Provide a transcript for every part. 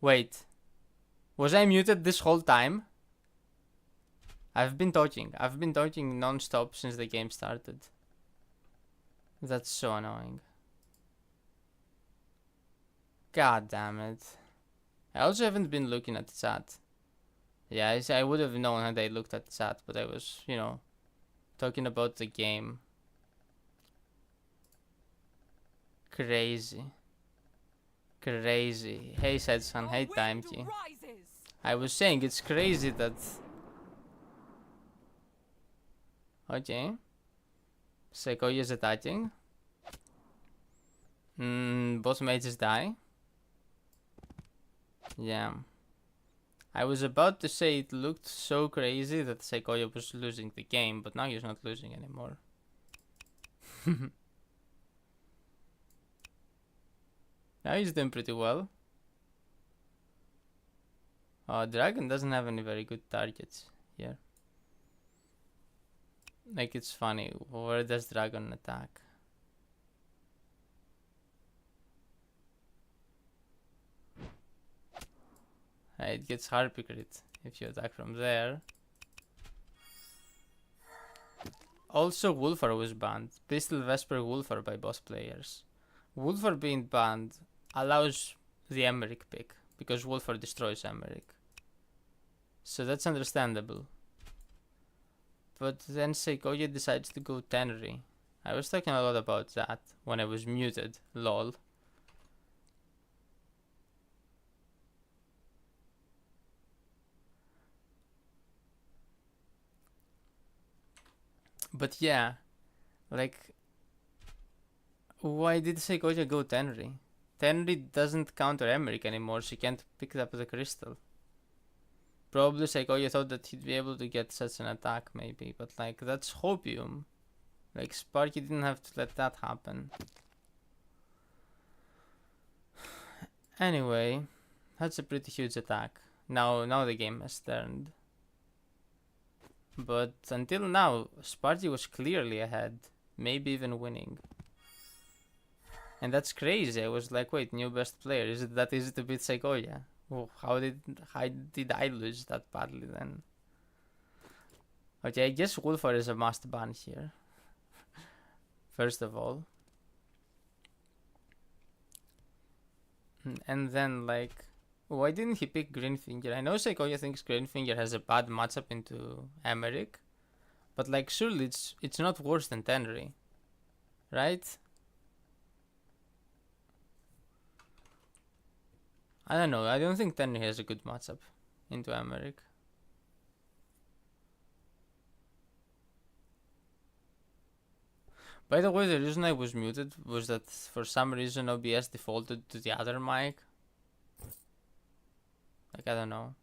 Wait. Was I muted this whole time? I've been talking non-stop since the game started. That's so annoying. God damn it. I also haven't been looking at the chat. Yeah, I would have known had I looked at the chat, but I was, you know, talking about the game. Crazy. Crazy. Hey, Sedson. Hey, Timekey. I was saying it's crazy that... Okay. Sequoia is attacking. Both mages die. Yeah. I was about to say it looked so crazy that Sequoia was losing the game, but now he's not losing anymore. Now he's doing pretty well. Dragon doesn't have any very good targets here. Like, it's funny. Where does Dragon attack? It gets Harpy crit if you attack from there. Also, Wolfar was banned. Pistol Vesper Wolfar by both players. Wolfar being banned allows the Emmerich pick, because Wolfar destroys Emmerich. So that's understandable. But then Sequoia decides to go Tenry. I was talking a lot about that when I was muted, lol. But yeah, like, why did Sequoia go Tenry? Tenry doesn't counter Emmerich anymore, she can't pick up the crystal. Probably Sequoia thought that he'd be able to get such an attack, maybe, but like, that's hopium. Like, Sparky didn't have to let that happen. Anyway, that's a pretty huge attack. Now the game has turned. But until now, Sparky was clearly ahead, maybe even winning. And that's crazy. I was like, wait, new best player. Is it that easy to beat Sequoia? Oh, how did I lose that badly then? Okay, I guess Wolfar is a must ban here. First of all. And then, like, why didn't he pick Greenfinger? I know Sequoia thinks Greenfinger has a bad matchup into Emmerich, but like, surely it's not worse than Tenry, right? I don't know. I don't think Tenry has a good matchup into Emmerich. By the way, the reason I was muted was that for some reason OBS defaulted to the other mic. Like, I don't know.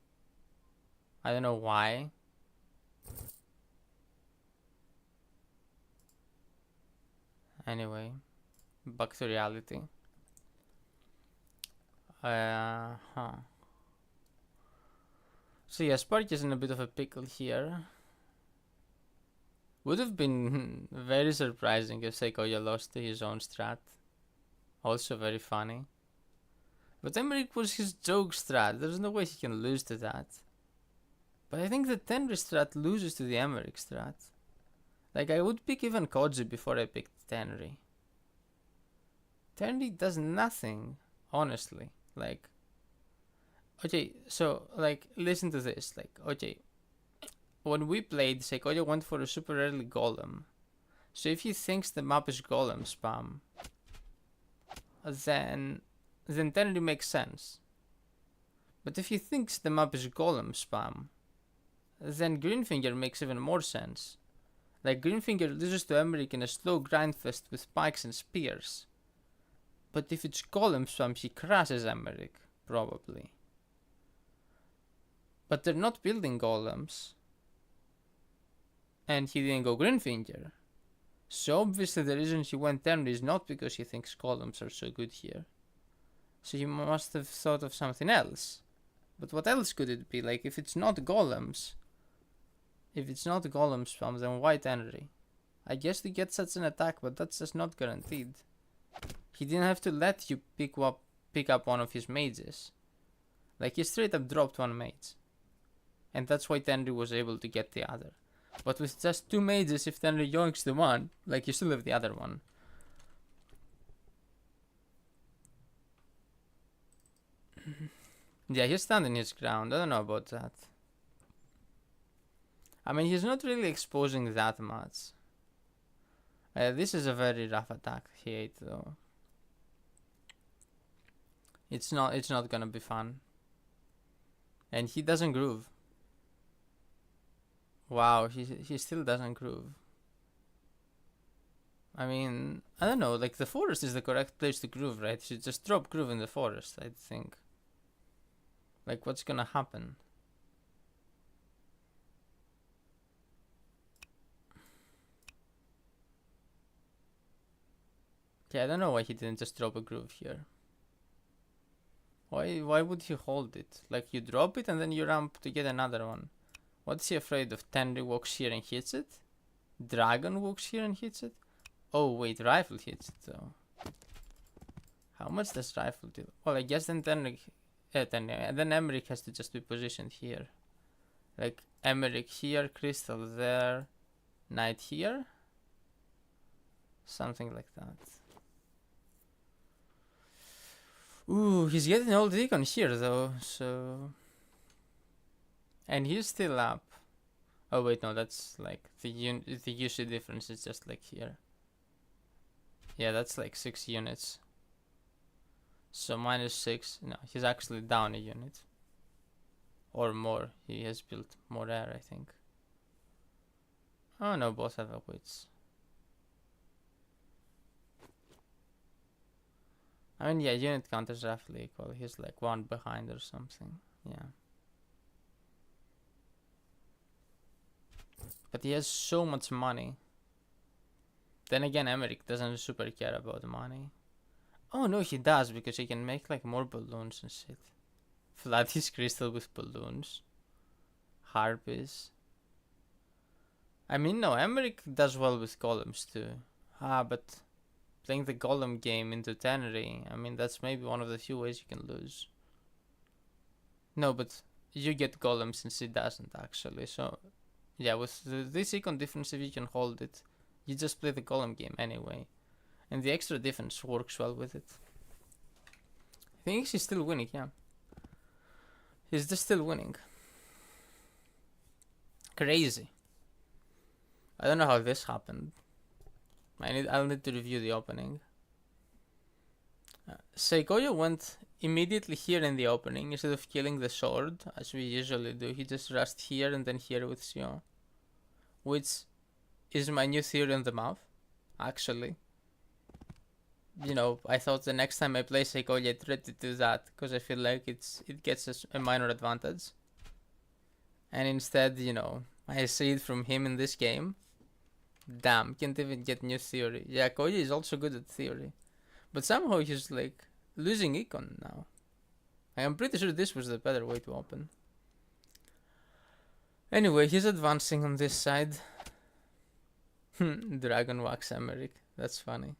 I don't know why. Anyway, back to reality. So yeah, Sparky is in a bit of a pickle here. Would have been very surprising if Sequoia lost to his own strat. Also very funny. But Emmerich was his joke strat. There's no way he can lose to that. But I think the Tenry strat loses to the Emmerich strat. Like, I would pick even Koji before I picked Tenry. Tenry does nothing, honestly. Like, okay, so, like, listen to this. Like, okay, when we played, Sequoia went for a super early golem. So if he thinks the map is golem spam, then Tenry makes sense. But if he thinks the map is golem spam, then Greenfinger makes even more sense. Like, Greenfinger loses to Emmerich in a slow grindfest with pikes and spears. But if it's golem spam, he crashes Emmerich, probably. But they're not building golems. And he didn't go Greenfinger. So obviously the reason he went Tenry is not because he thinks golems are so good here. So he must have thought of something else. But what else could it be? Like, if it's not golems, spam, then why Tenry? I guess to get such an attack, but that's just not guaranteed. He didn't have to let you pick up one of his mages. Like, he straight up dropped one mage. And that's why Tenri was able to get the other. But with just 2 mages, if Tenri yoinks the one, like, you still have the other one. Yeah, he's standing his ground. I don't know about that. I mean, he's not really exposing that much. This is a very rough attack he ate, though. It's not gonna be fun. And he doesn't groove. Wow, he still doesn't groove. I mean, I don't know, like, the forest is the correct place to groove, right? You should just drop groove in the forest, I think. Like, what's gonna happen? Yeah, I don't know why he didn't just drop a groove here. Why would he hold it? Like, you drop it and then you ramp to get another one. What's he afraid of? Tenri walks here and hits it? Dragon walks here and hits it? Oh wait, rifle hits it though. How much does rifle do? Well, I guess then then Emmerich has to just be positioned here. Like, Emmerich here, Crystal there, Knight here? Something like that. Ooh, he's getting old Deacon here though, so... And he's still up. Oh wait, no, that's like the UC difference is just like here. Yeah, that's like 6 units. So -6. No, he's actually down a unit. Or more. He has built more air, I think. Oh no, both have upwards. I mean, yeah, unit count is roughly equal. He's like 1 behind or something. Yeah. But he has so much money. Then again, Emmerich doesn't super care about money. Oh no, he does, because he can make like more balloons and shit. Flood his crystal with balloons. Harpies. I mean, no, Emmerich does well with golems too. But playing the golem game into Tannery, I mean, that's maybe one of the few ways you can lose. No, but you get golems since he doesn't actually, so... Yeah, with this econ difference, if you can hold it, you just play the golem game anyway. And the extra defense works well with it. I think he's still winning, yeah. He's just still winning. Crazy. I don't know how this happened. I'll need to review the opening. Koya went immediately here in the opening instead of killing the sword, as we usually do. He just rushed here and then here with Sion. Which is my new theory on the map, actually. You know, I thought the next time I play Koya, I try to do that, because I feel like it gets us a minor advantage. And instead, you know, I see it from him in this game. Damn, can't even get new theory. Yeah, Koya is also good at theory. But somehow he's like losing econ now. I am pretty sure this was the better way to open. Anyway, he's advancing on this side. Dragon Wax Emmerich. That's funny.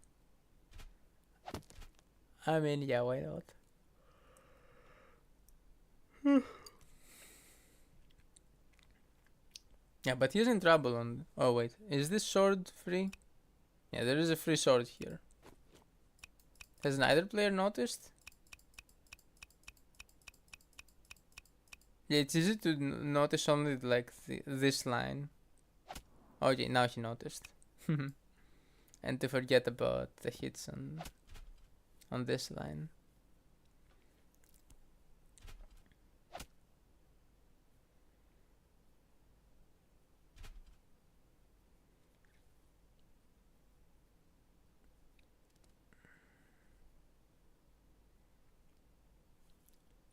I mean, yeah, why not? Yeah, but he's in trouble on... Oh, wait. Is this sword free? Yeah, there is a free sword here. Has neither player noticed? Yeah, it's easy to notice only like this line. Okay, now he noticed. And to forget about the hits on this line.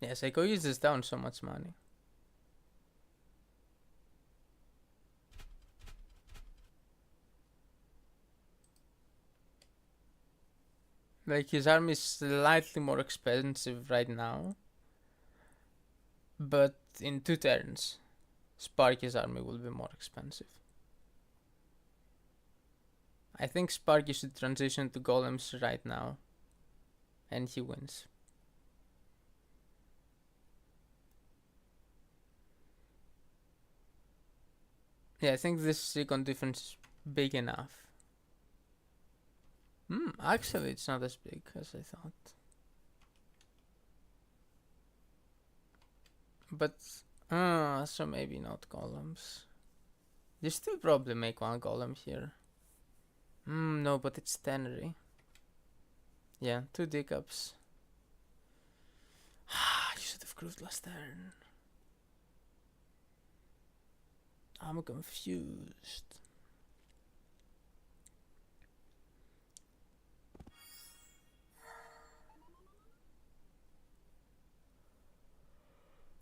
Yeah, Psycho uses down so much money. Like, his army is slightly more expensive right now. But in 2 turns, Sparky's army will be more expensive. I think Sparky should transition to golems right now. And he wins. Yeah, I think this recon difference is big enough. Actually, it's not as big as I thought. But, so maybe not columns. You still probably make one column here. No, but it's Tenry. Yeah, 2 decaps. You should have grooved last turn. I'm confused.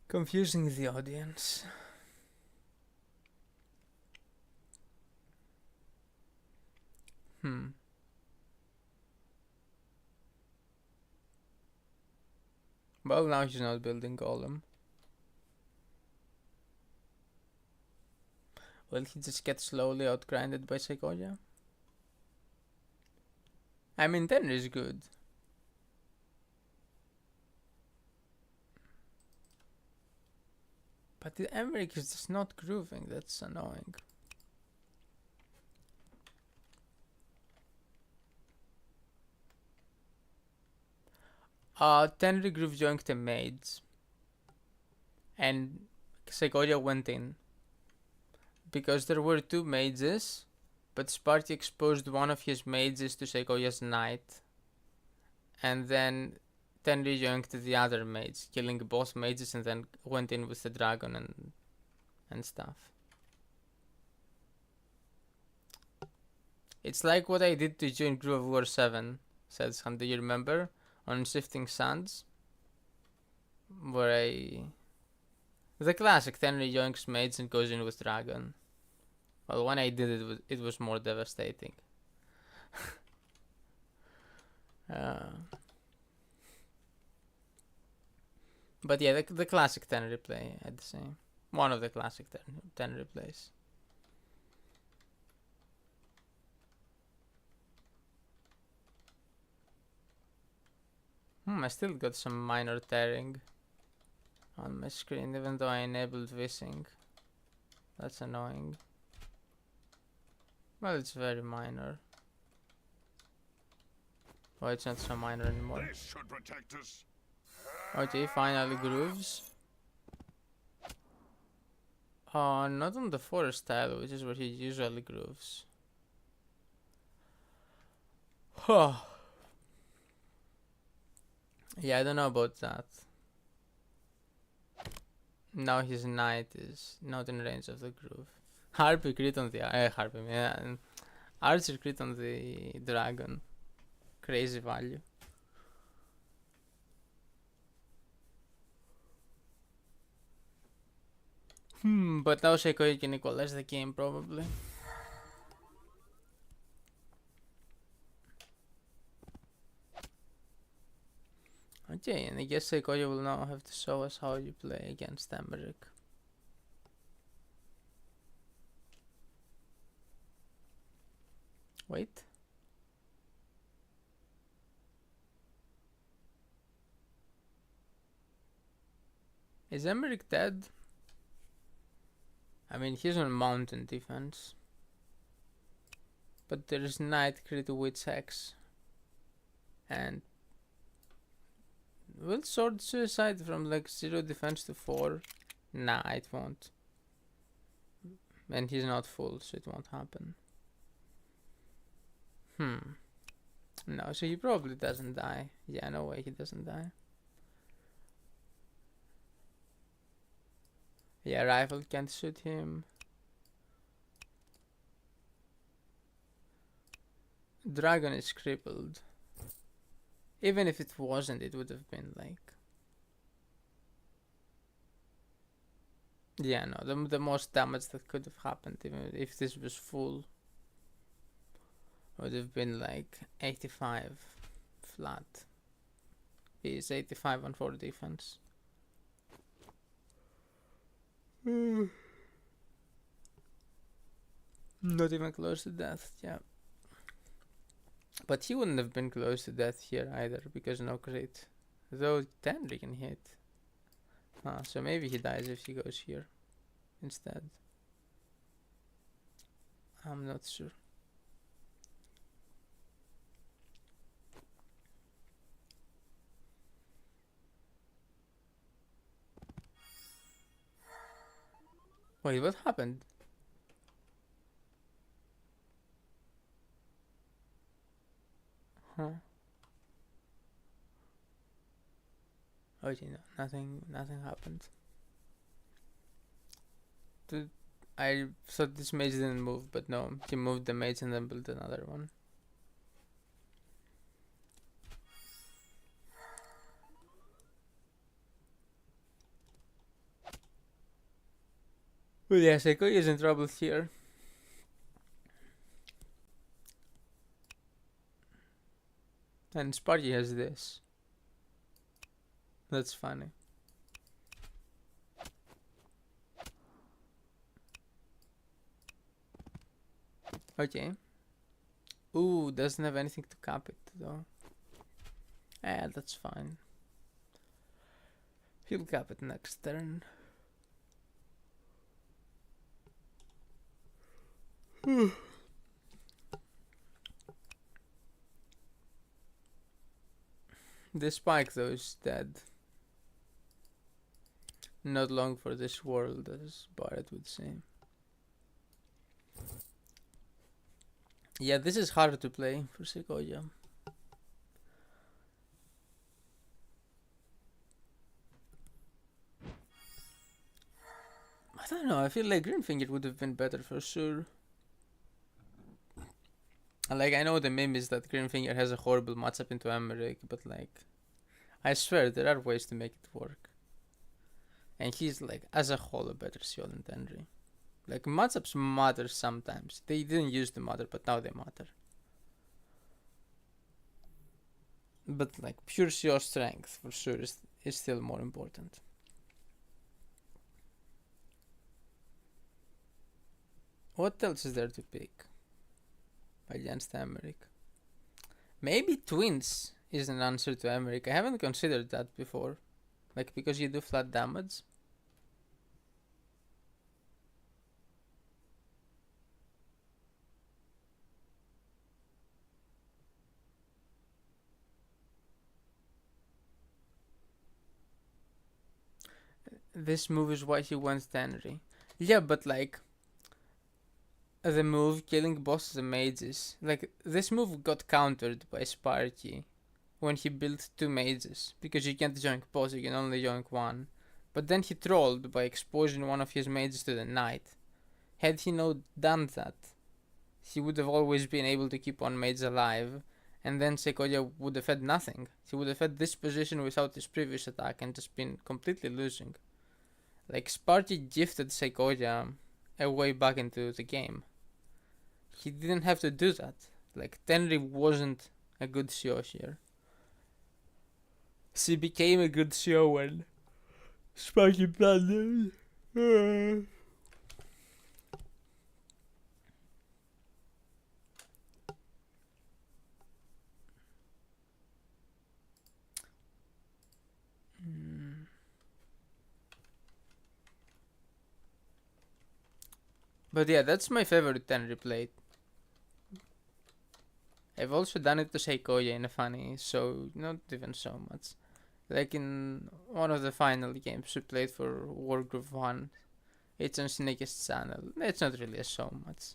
Confusing the audience. Well, now he's not building golem. Will he just get slowly outgrinded by Sequoia? I mean, 10 is good. But the Emmerich is just not grooving, that's annoying. Tenry groove joined the maids. And Sequoia went in. Because there were 2 mages, but Sparky exposed one of his mages to Sequoia's knight. And then Tenry joined the other mage, killing both mages and then went in with the dragon and stuff. It's like what I did to you in Groove of War 7, says Han, do you remember? On Shifting Sands, where the classic Tenry yoinks maids and goes in with dragon. Well, when I did it, it was more devastating. But yeah, the classic Tenry play, I'd say. One of the classic Tenry plays. I still got some minor tearing on my screen, even though I enabled vising. That's annoying. Well, it's very minor. Oh, it's not so minor anymore. This should protect us. Okay, finally grooves. Not on the forest tile, which is where he usually grooves. Yeah, I don't know about that. Now his knight is not in range of the groove. Harpy crit on the Harpy, yeah. Archer crit on the dragon. Crazy value. But now Sequoia can equalize the game probably. Okay, and I guess Sequoia will now have to show us how you play against Emmerich. Wait. Is Emmerich dead? I mean, he's on mountain defense. But there's Knight crit Witch Hex. And will Sword Suicide from like 0 defense to 4? Nah, it won't. And he's not full, so it won't happen. No, so he probably doesn't die. Yeah, no way he doesn't die. Yeah, rifle can't shoot him. Dragon is crippled. Even if it wasn't, it would have been like... Yeah, no, the most damage that could have happened, even if this was full, would have been like 85 flat. He's 85 on 4 defense. Not even close to death, yeah. But he wouldn't have been close to death here either, because no crit. Though 10 can hit. So maybe he dies if he goes here instead. I'm not sure. Wait, what happened? Huh? Oh, you know, nothing happened. I thought this mage didn't move, but no, he moved the mage and then built another one. Well, yeah, Seiko is in trouble here. And Sparky has this. That's funny. Okay. Ooh, doesn't have anything to cap it though. Yeah, that's fine. He'll cap it next turn. The spike though is dead. Not long for this world, as Barrett would say. Yeah, this is harder to play for Sequoia. I don't know, I feel like Greenfinger would have been better for sure. Like, I know the meme is that Greenfinger has a horrible matchup into Emmerich, but like, I swear there are ways to make it work. And he's like, as a whole, a better CO than Tenry. Like, matchups matter sometimes. They didn't used to matter, but now they matter. But like, pure CO strength for sure is still more important. What else is there to pick against Emmerich? Maybe Twins is an answer to Emmerich. I haven't considered that before. Like, because you do flat damage. This move is why he wants Tenry. Yeah, but like, the move killing bosses and mages. Like, this move got countered by Sparky when he built 2 mages. Because you can't join boss, you can only join one. But then he trolled by exposing one of his mages to the knight. Had he not done that, he would have always been able to keep one mage alive, and then Sequoia would have had nothing. He would have had this position without his previous attack and just been completely losing. Like, Sparky gifted Sequoia a way back into the game. He didn't have to do that. Like, Tenry wasn't a good CO here. She became a good CO when Sparky blundered. But yeah, that's my favorite Tenry plate. I've also done it to Seikoya in a funny, so not even so much. Like in one of the final games we played for Wargroove 1, it's on Snake's channel. It's not really so much.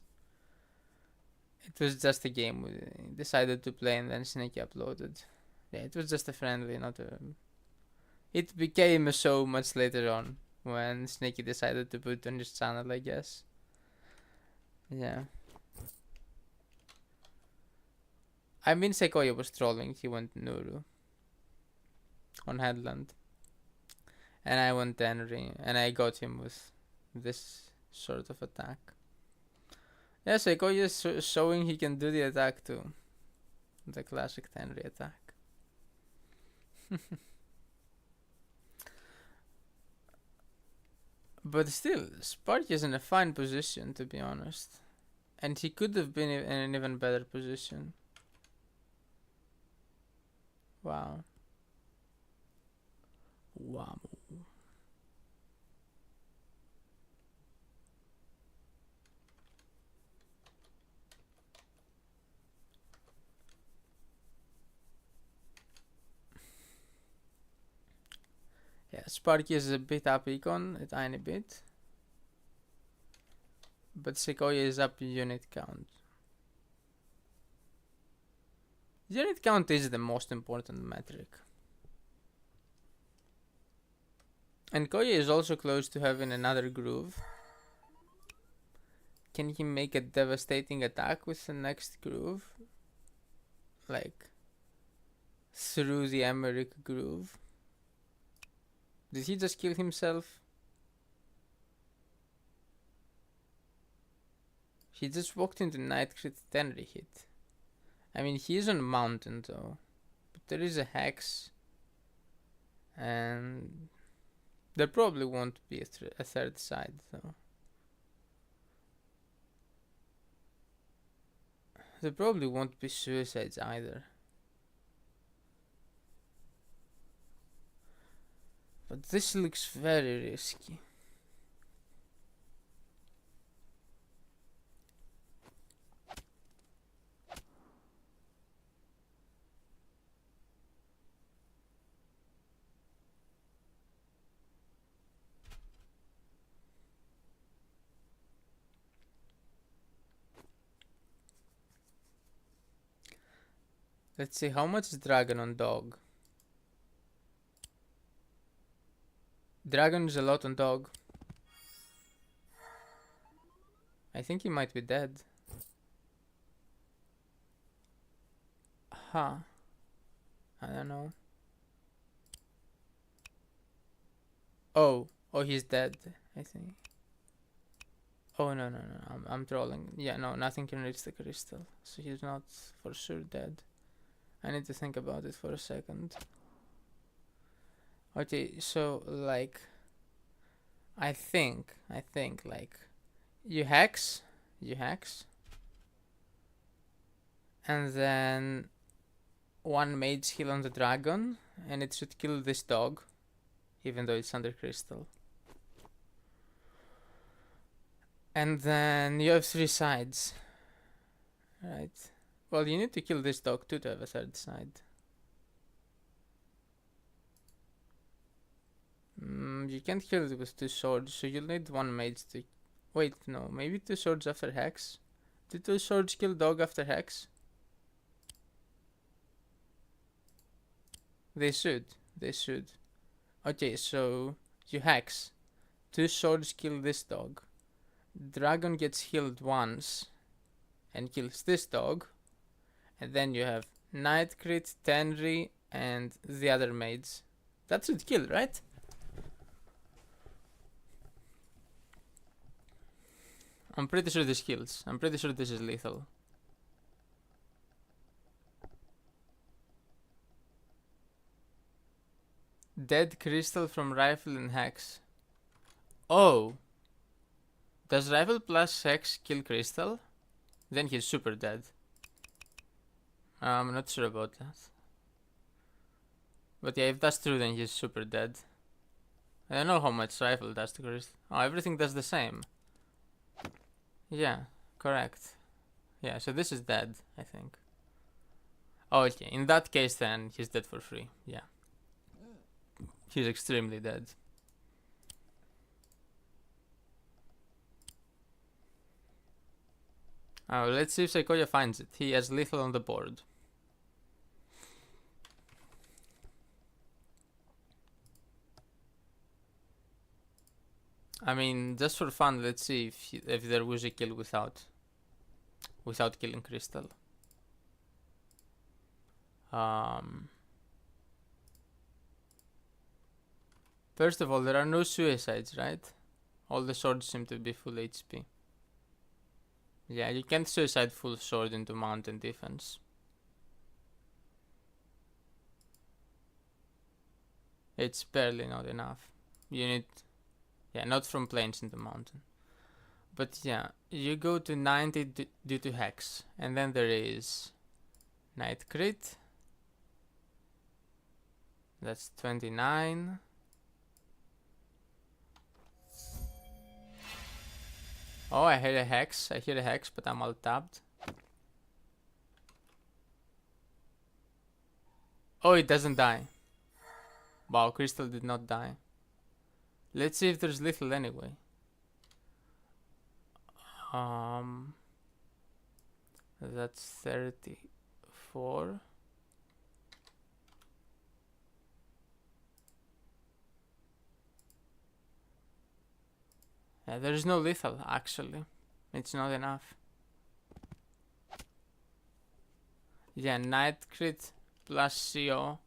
It was just a game we decided to play and then Snake uploaded. Yeah, it was just a friendly, not a... It became a so much later on when Snakey decided to put it on his channel, I guess. Yeah. I mean, Sequoia was trolling. He went Nuru on Headland. And I went Tenry. And I got him with this sort of attack. Yeah, Sequoia is showing he can do the attack too. The classic Tenry attack. But still, Sparky is in a fine position, to be honest. And he could have been in an even better position. Wow. Wow. Yeah, Sparky is a bit up econ, a tiny bit. But Sequoia is up unit count. Unit count is the most important metric. And Koya is also close to having another groove. Can he make a devastating attack with the next groove? Like, through the Emmerich groove? Did he just kill himself? He just walked into Night Crit 10 hit. I mean, he is on a mountain though. But there is a hex. And there probably won't be a third side though. There probably won't be suicides either. But this looks very risky. Let's see, how much is dragon on dog? Dragon is a lot on dog. I think he might be dead. Huh. I don't know. Oh, he's dead, I think. Oh, no, I'm trolling. Yeah, no, nothing can reach the crystal. So he's not for sure dead. I need to think about it for a second. Okay, so, like, I think, like, you hex, and then one mage heal on the dragon, and it should kill this dog, even though it's under crystal. And then you have 3 sides, right? Well, you need to kill this dog too to have a third side. You can't kill it with 2 swords, so you'll need 1 mage to... Wait, no, maybe 2 swords after hex? Did 2 swords kill dog after hex? They should. Okay, so you hex. 2 swords kill this dog. Dragon gets healed once and kills this dog. And then you have Night Crit, Tenri, and the other maids. That should kill, right? I'm pretty sure this kills. I'm pretty sure this is lethal. Dead crystal from rifle and hex. Oh! Does rifle plus hex kill crystal? Then he's super dead. I'm not sure about that. But yeah, if that's true, then he's super dead. I don't know how much rifle does to crystal. Oh, everything does the same. Yeah, correct. Yeah, so this is dead, I think. Oh, okay, in that case then, he's dead for free. Yeah. He's extremely dead. Oh, let's see if Koya finds it. He has lethal on the board. I mean, just for fun, let's see if there was a kill without killing crystal. First of all, there are no suicides, right? All the swords seem to be full HP. Yeah, you can't suicide full sword into mountain defense. It's barely not enough. You need... Yeah, not from plains into mountain. But yeah, you go to 90 due to hex. And then there is Night Crit. That's 29. Oh, I hear a hex. But I'm all tapped. Oh, it doesn't die. Wow, crystal did not die. Let's see if there's lethal anyway. That's 34. Yeah, there's no lethal actually. It's not enough. Yeah, night crit plus CO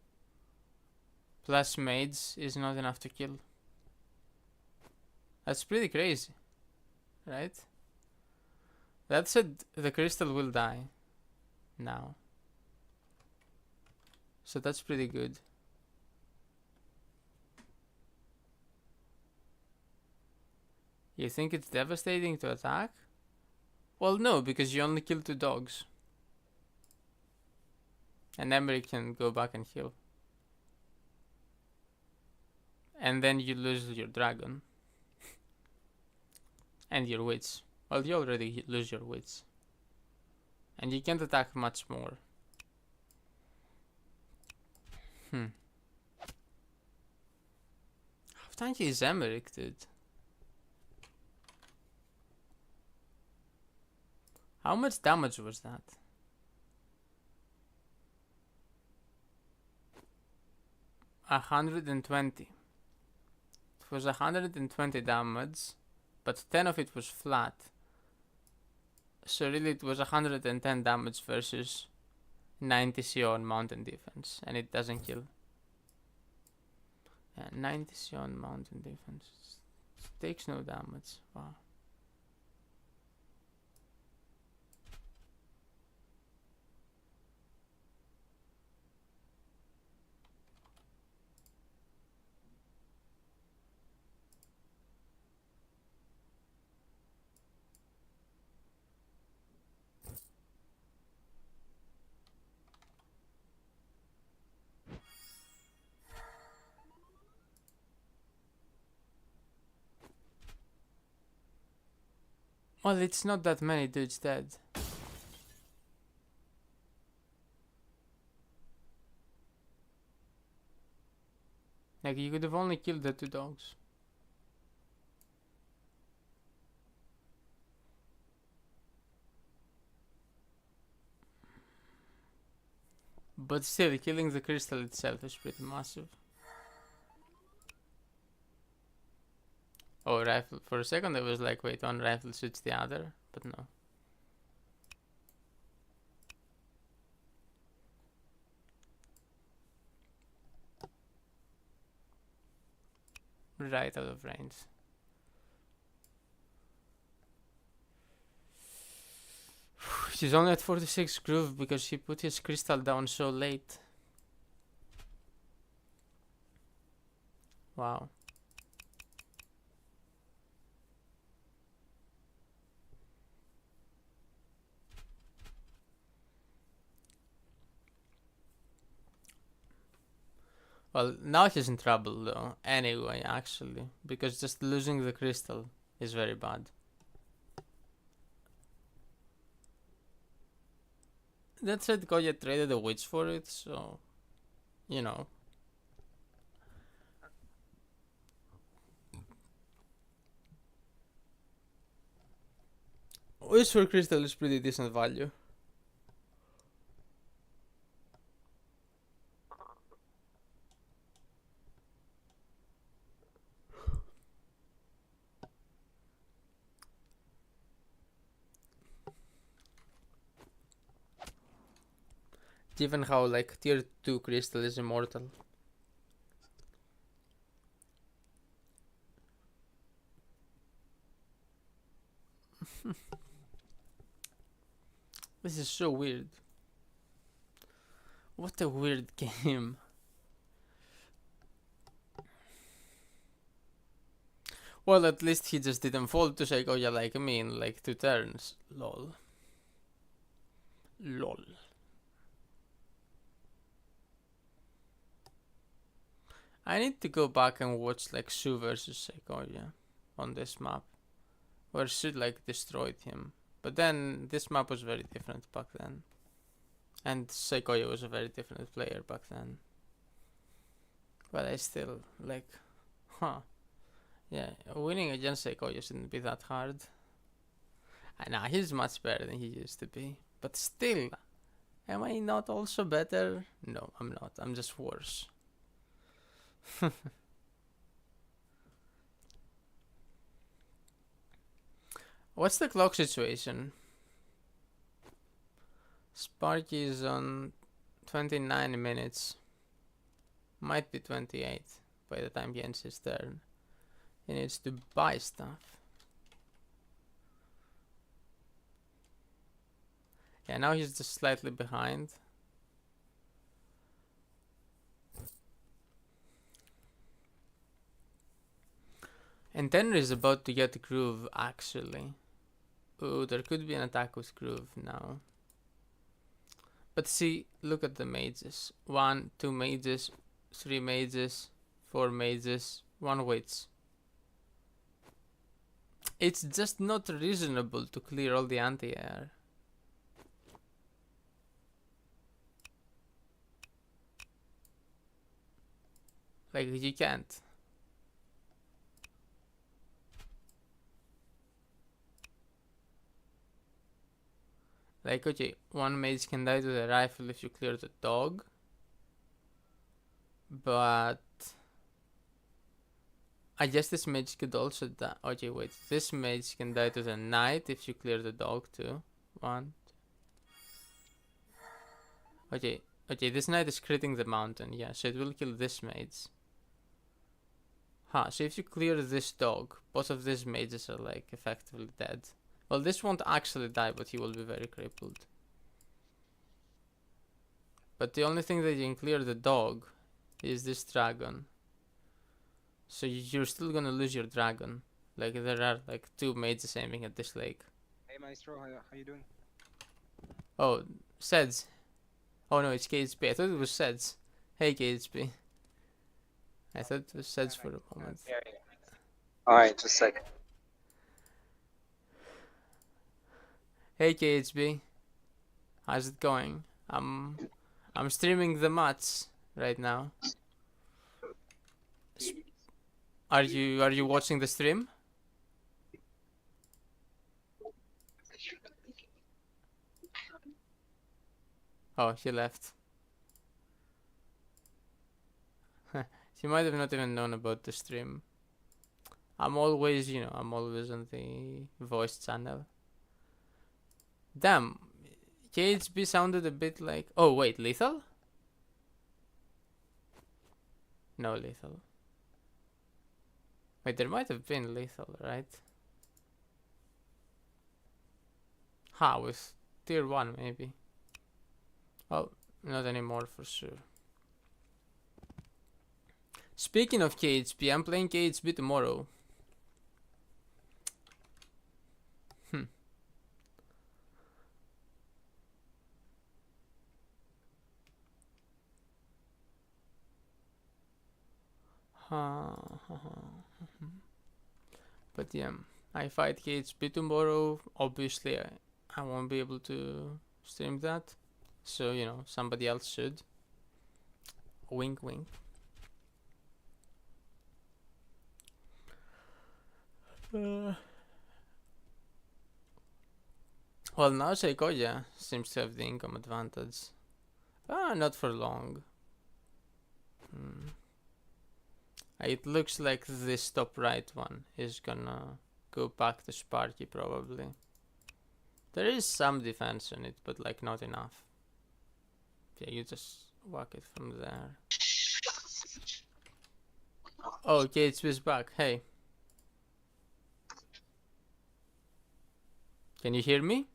plus mage is not enough to kill. That's pretty crazy, right? That said, the crystal will die now. So that's pretty good. You think it's devastating to attack? Well, no, because you only kill 2 dogs. And Emery can go back and heal. And then you lose your dragon. And your wits. Well, you already lose your wits. And you can't attack much more. How tanky is Emmerich, dude? How much damage was that? $120. It was 120 damage, but 10 of it was flat. So really it was 110 damage versus 90 CO on mountain defense, and it doesn't kill. Yeah, 90 CO on mountain defense. It takes no damage. Wow. Well, it's not that many dudes dead. Like, you could have only killed the 2 dogs. But still, killing the crystal itself is pretty massive. Oh, rifle. For a second I was like, wait, one rifle shoots the other, but no. Right out of range. He's only at 46 groove because he put his crystal down so late. Wow. Well, now he's in trouble though, anyway, actually, because just losing the crystal is very bad. That said, Koya traded a witch for it, so, you know. Witch for crystal is pretty decent value. Given how like tier 2 crystal is immortal. This is so weird. What a weird game. Well, at least he just didn't fall to Koya like me in like 2 turns. Lol. Lol. I need to go back and watch like Sue versus Koya on this map, where Sue like destroyed him. But then this map was very different back then, and Koya was a very different player back then. But I still like, huh? Yeah, winning against Koya shouldn't be that hard. Nah, he's much better than he used to be. But still, am I not also better? No, I'm not. I'm just worse. What's the clock situation? Sparky is on 29 minutes. Might be 28 by the time he ends his turn. He needs to buy stuff. Yeah, now he's just slightly behind. And Tenor is about to get Groove, actually. Ooh, there could be an attack with Groove now. But see, look at the mages. 1, 2 mages, 3 mages, 4 mages, 1 witch. It's just not reasonable to clear all the anti-air. Like, you can't. Like, okay, 1 mage can die to the rifle if you clear the dog. But I guess this mage could also die. Okay, wait. This mage can die to the knight if you clear the dog too. 1. Okay, this knight is critting the mountain. Yeah, so it will kill this mage. So if you clear this dog, both of these mages are like effectively dead. Well, this won't actually die, but he will be very crippled. But the only thing that you can clear the dog is this dragon. So you're still gonna lose your dragon. Like, there are like 2 mages aiming at this lake. Hey Maestro, how you doing? Oh, Seds. Oh no, it's KHP. I thought it was Seds. Hey KHP. I thought it was Seds for a moment. Yeah. Alright, just a second. Hey KHB. How's it going? I'm streaming the match right now. Are you watching the stream? Oh, he left. He might have not even known about the stream. I'm always on the voice channel. Damn, KHB sounded a bit like... Oh, wait, lethal? No lethal. Wait, there might have been lethal, right? With tier 1 maybe. Oh, not anymore for sure. Speaking of KHB, I'm playing KHB tomorrow. But yeah, I fight KHB tomorrow. Obviously, I won't be able to stream that. So, somebody else should. Wink, wink. Well, now Koya seems to have the income advantage. Not for long. It looks like this top right one is gonna go back to Sparky probably. There is some defense on it, but like not enough. Yeah, you just whack it from there. Oh, okay, it's back. Hey. Can you hear me?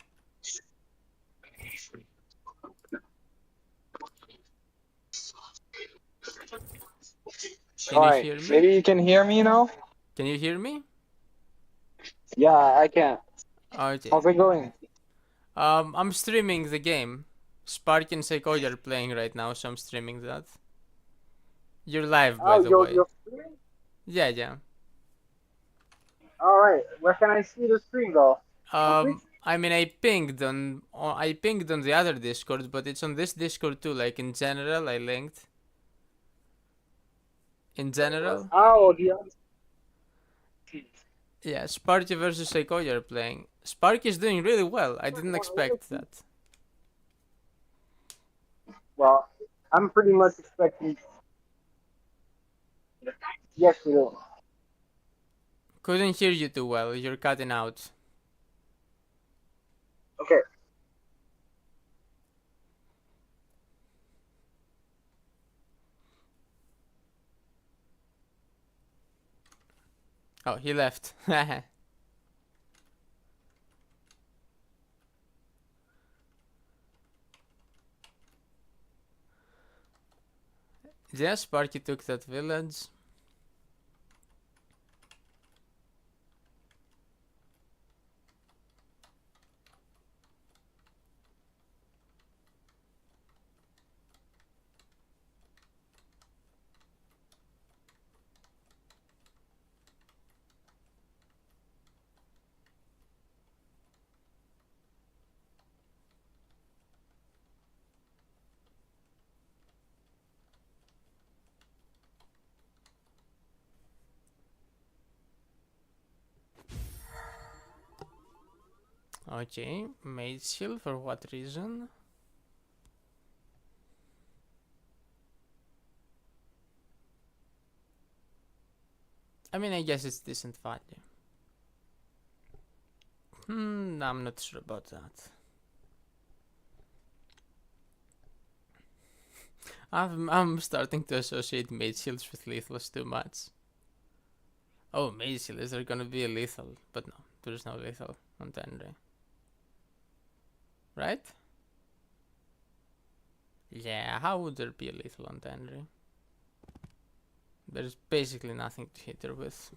Alright, maybe you can hear me now? Can you hear me? Yeah, I can. Okay. How's it going? I'm streaming the game. Sparky and Sequoia are playing right now, so I'm streaming that. You're live, by the way. You're streaming? Yeah. Alright, where can I see the stream though? I mean, I pinged on the other Discord, but it's on this Discord too. Like in general, I linked. In general. Oh, the Yeah, Sparky versus Koya are playing. Sparky is doing really well. I didn't expect that. Well, I'm pretty much expecting. Yes, we do. Couldn't hear you too well. You're cutting out. Okay. Oh, he left. Yeah, Sparky took that village. Okay, made shield for what reason? I mean, I guess it's decent value. I'm not sure about that. I'm starting to associate mage shields with lethals too much. Oh, mage shield, is there gonna be a lethal? But no, there's no lethal on Tenri. Right? Yeah, how would there be a lethal on Tenri? There's basically nothing to hit her with.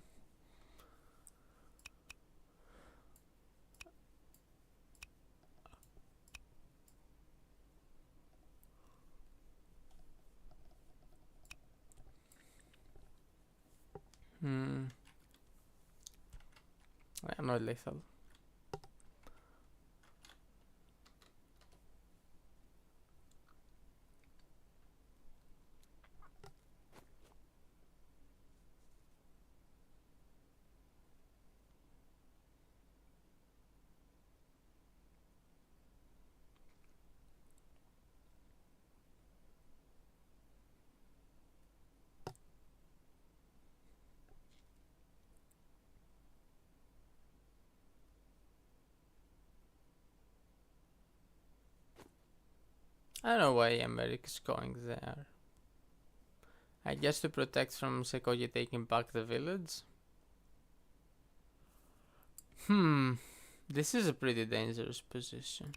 I'm not lethal. I don't know why Emmerich is going there. I guess to protect from Sekoji taking back the village. This is a pretty dangerous position.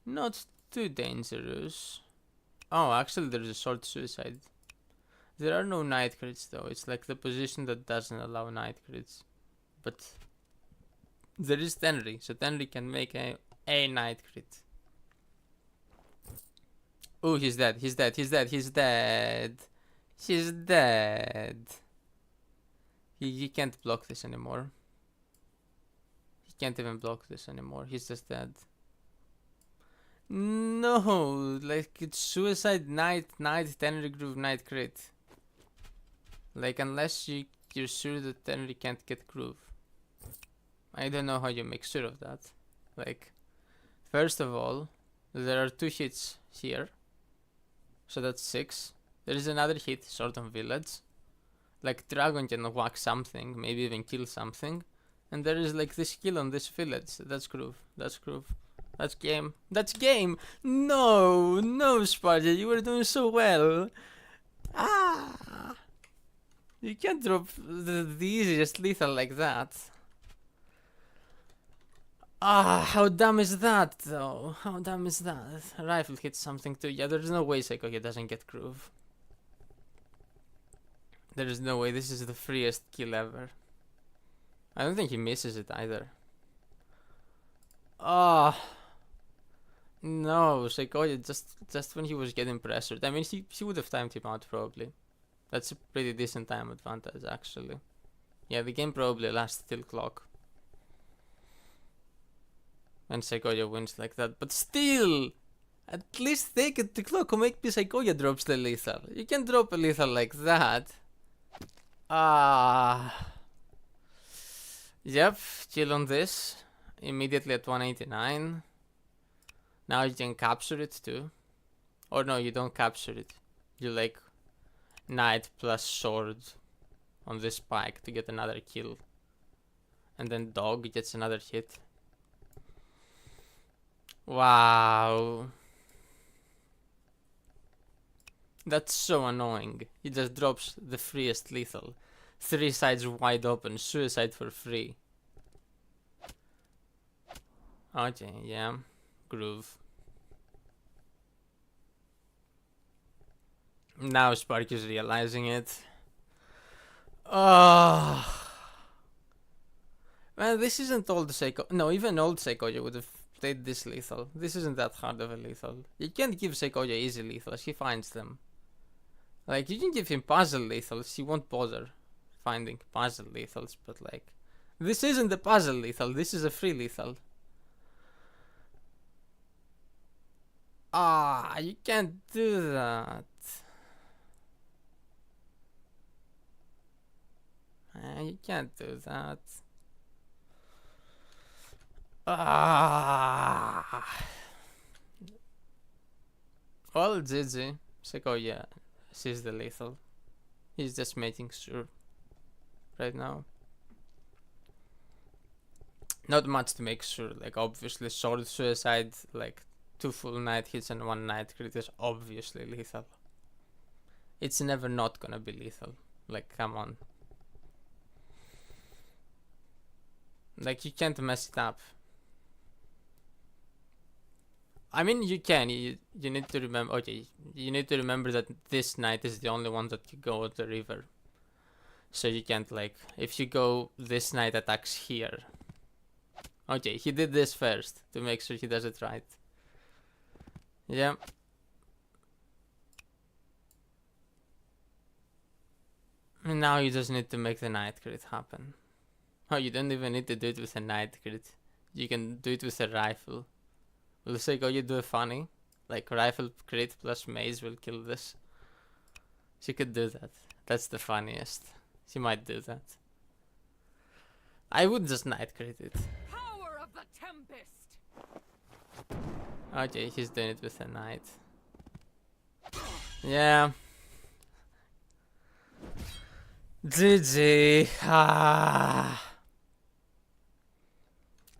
Not too dangerous. Oh, actually there's a short suicide. There are no night crits though. It's like the position that doesn't allow night crits. But there is Tenri, so Tenri can make a night crit. Oh, he's dead. He's dead. He's dead. He's dead. He's dead. He can't block this anymore. He can't even block this anymore. He's just dead. No, like it's suicide, night, Tenri groove, night crit. Like unless you're sure that Tenri can't get groove. I don't know how you make sure of that. Like, first of all, there are 2 hits here. So that's 6. There is another hit, sort of village. Like Dragon can whack something, maybe even kill something. And there is like this kill on this village. That's groove. That's groove. That's game. That's game! No! No, Sparky, you were doing so well! Ah! You can't drop the easiest lethal like that. Ah, how dumb is that though? How dumb is that? Rifle hits something too. Yeah, there's no way Seikoya doesn't get groove. There is no way. This is the freest kill ever. I don't think he misses it either. Ah. No, Seikoya just when he was getting pressured. I mean, he would have timed him out probably. That's a pretty decent time advantage actually. Yeah, the game probably lasts till clock. And Seikoya wins like that, but still! At least take it to clock or maybe Seikoya drops the lethal. You can drop a lethal like that. Ah. Yep, kill on this. Immediately at 189. Now you can capture it too. Or no, you don't capture it. You like knight plus sword on this spike to get another kill. And then dog gets another hit. Wow. That's so annoying. He just drops the freest lethal. 3 sides wide open, suicide for free. Okay, yeah. Groove. Now Sparky's realizing it. Oh. Man, this isn't old Psycho. No, even old Psychoya would have played this lethal. This isn't that hard of a lethal. You can't give Psychoya easy lethals, he finds them. Like, you can give him puzzle lethals, he won't bother finding puzzle lethals, but like, this isn't the puzzle lethal, this is a free lethal. Ah, you can't do that. You can't do that. Ah. Well, GG. Sequoia sees the lethal. He's just making sure right now. Not much to make sure. Like, obviously, sword suicide, like 2 full night hits and 1 night crit is obviously lethal. It's never not gonna be lethal. Like, come on. Like, you can't mess it up. I mean, you can. You need to remember. Okay, you need to remember that this knight is the only one that can go at the river. So you can't, like, if you go this knight attacks here. Okay, he did this first to make sure he does it right. Yeah. And now you just need to make the knight crit happen. Oh, you don't even need to do it with a knight crit. You can do it with a rifle. We'll say, go, you do a funny. Like, rifle crit plus maze will kill this. She could do that. That's the funniest. She might do that. I would just knight crit it. Power of the Tempest. Okay, he's doing it with a knight. Yeah. GG. Ah.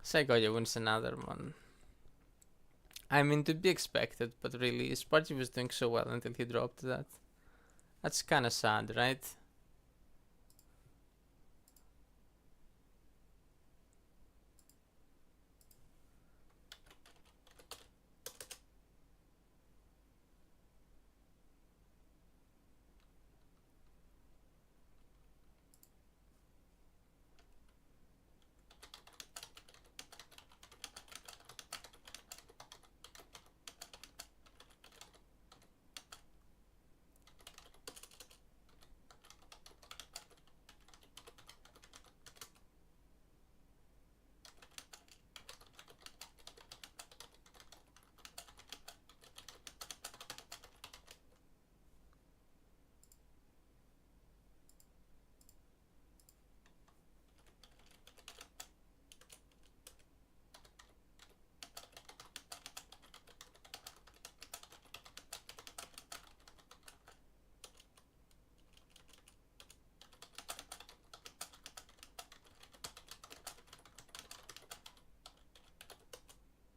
Segoya wins another one. I mean, to be expected, but really, Sparky was doing so well until he dropped that. That's kinda sad, right?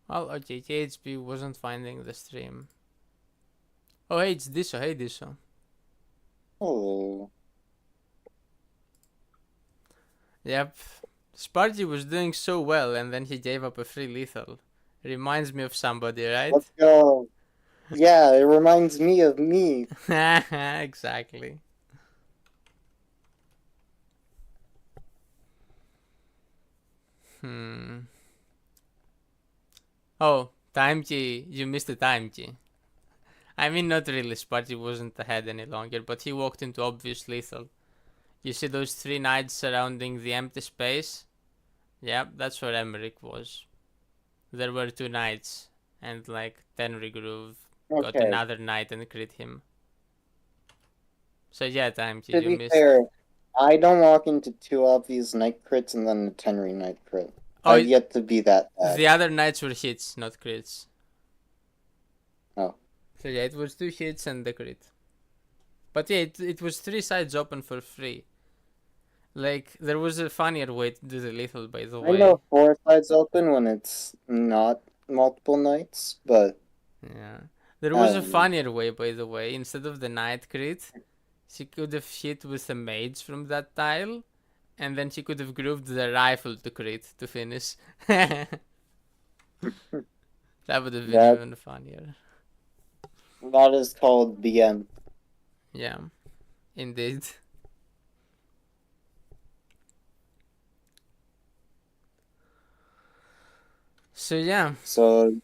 Well, okay, KHP wasn't finding the stream. Oh, hey, it's Diso. Hey, Diso. Oh. Yep. Sparky was doing so well, and then he gave up a free lethal. Reminds me of somebody, right? Let's go. Yeah, it reminds me of me. Exactly. Oh, time key. You missed the time key. I mean, not really. Sparky wasn't ahead any longer, but he walked into obvious lethal. You see those 3 knights surrounding the empty space? Yep, that's where Emmerich was. There were 2 knights, and like Tenry Groove got Okay. another knight and crit him. So yeah, time key, To you be missed. fair, I don't walk into two obvious night crits and then a Tenry night crit. Oh, I've yet to be that bad. the other nights were hits, not crits. Oh. So yeah, it was 2 hits and the crit. But yeah, it was 3 sides open for free. Like, there was a funnier way to do the lethal, by the I way. know 4 sides open when it's not multiple nights, but Yeah. There was a Um, funnier way, by the way. Instead of the night crit, she could have hit with a mage from that tile, and then she could have grouped the rifle to crit to finish. That would have been That- even funnier. that is called BM. Yeah, indeed. So yeah, So,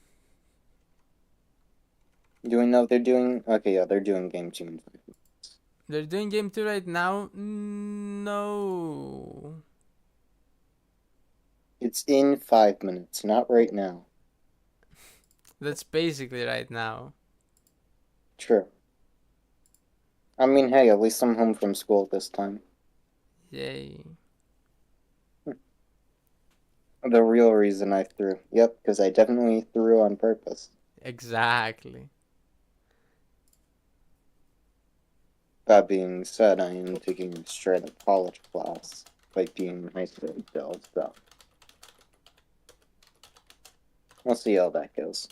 do we know if they're doing? Okay, yeah, they're doing game 2 in 5 minutes. they're doing game 2 right now. No. It's in 5 minutes, not right now. That's basically right now. True. I mean, hey, at least I'm home from school this time. Yay. The real reason I threw. Yep, because I definitely threw on purpose. Exactly. That being said, I am taking a straight up college class, like being high school still, so. We'll see how that goes.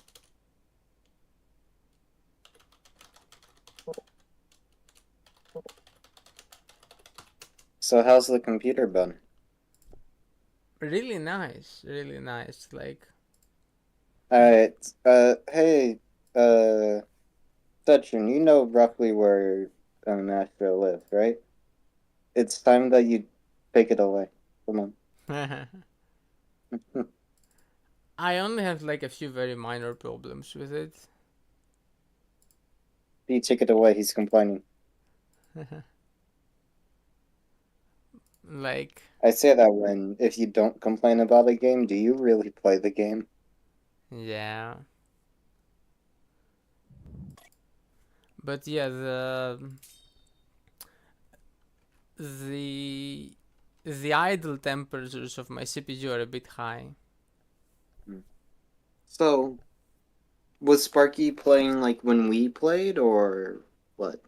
So how's the computer been? Really nice. Really nice. Like, Alright, hey, Sachin, you know roughly where Astro lives, right? It's time that you take it away. Come on. I only have like a few very minor problems with it. You take it away, he's complaining. Like, I say that when, if you don't complain about a game, do you really play the game? yeah. But yeah, the the idle temperatures of my CPU are a bit high. So, was Sparky playing like when we played, or what?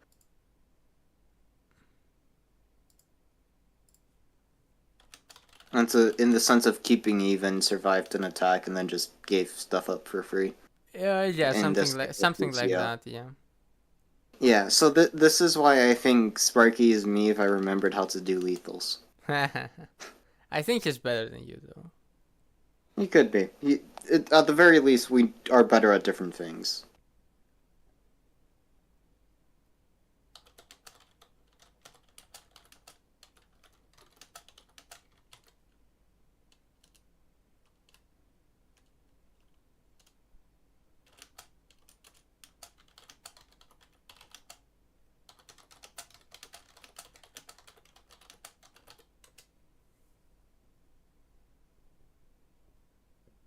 And so, in the sense of keeping even, survived an attack, and then just gave stuff up for free. Yeah, In this something case, like yeah. that. Yeah. Yeah, so this is why I think Sparky is me if I remembered how to do lethals. I think he's better than you though. He could be. At the very least, we are better at different things.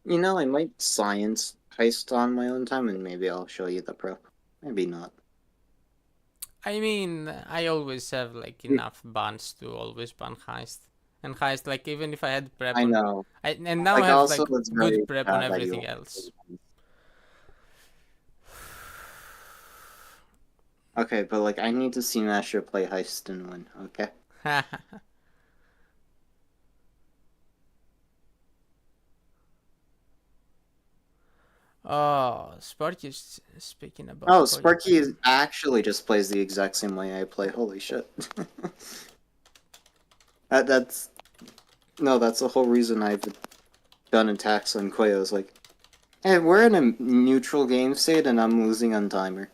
You know, I might science heist on my own time, and maybe I'll show you the prep. Maybe not. I mean, I always have like enough bans to always ban heist. And heist, like even if I had prep I on, know. and now Like, I have also, like it's very good prep on bad that you everything else. Okay, but like, I need to see Masher play heist and win, okay? Oh, Sparky is speaking about. Oh, Koya. Sparky actually just plays the exact same way I play. Holy shit. That's... No, that's the whole reason I've done attacks on Koya. Is like, hey, we're in a neutral game state and I'm losing on timer.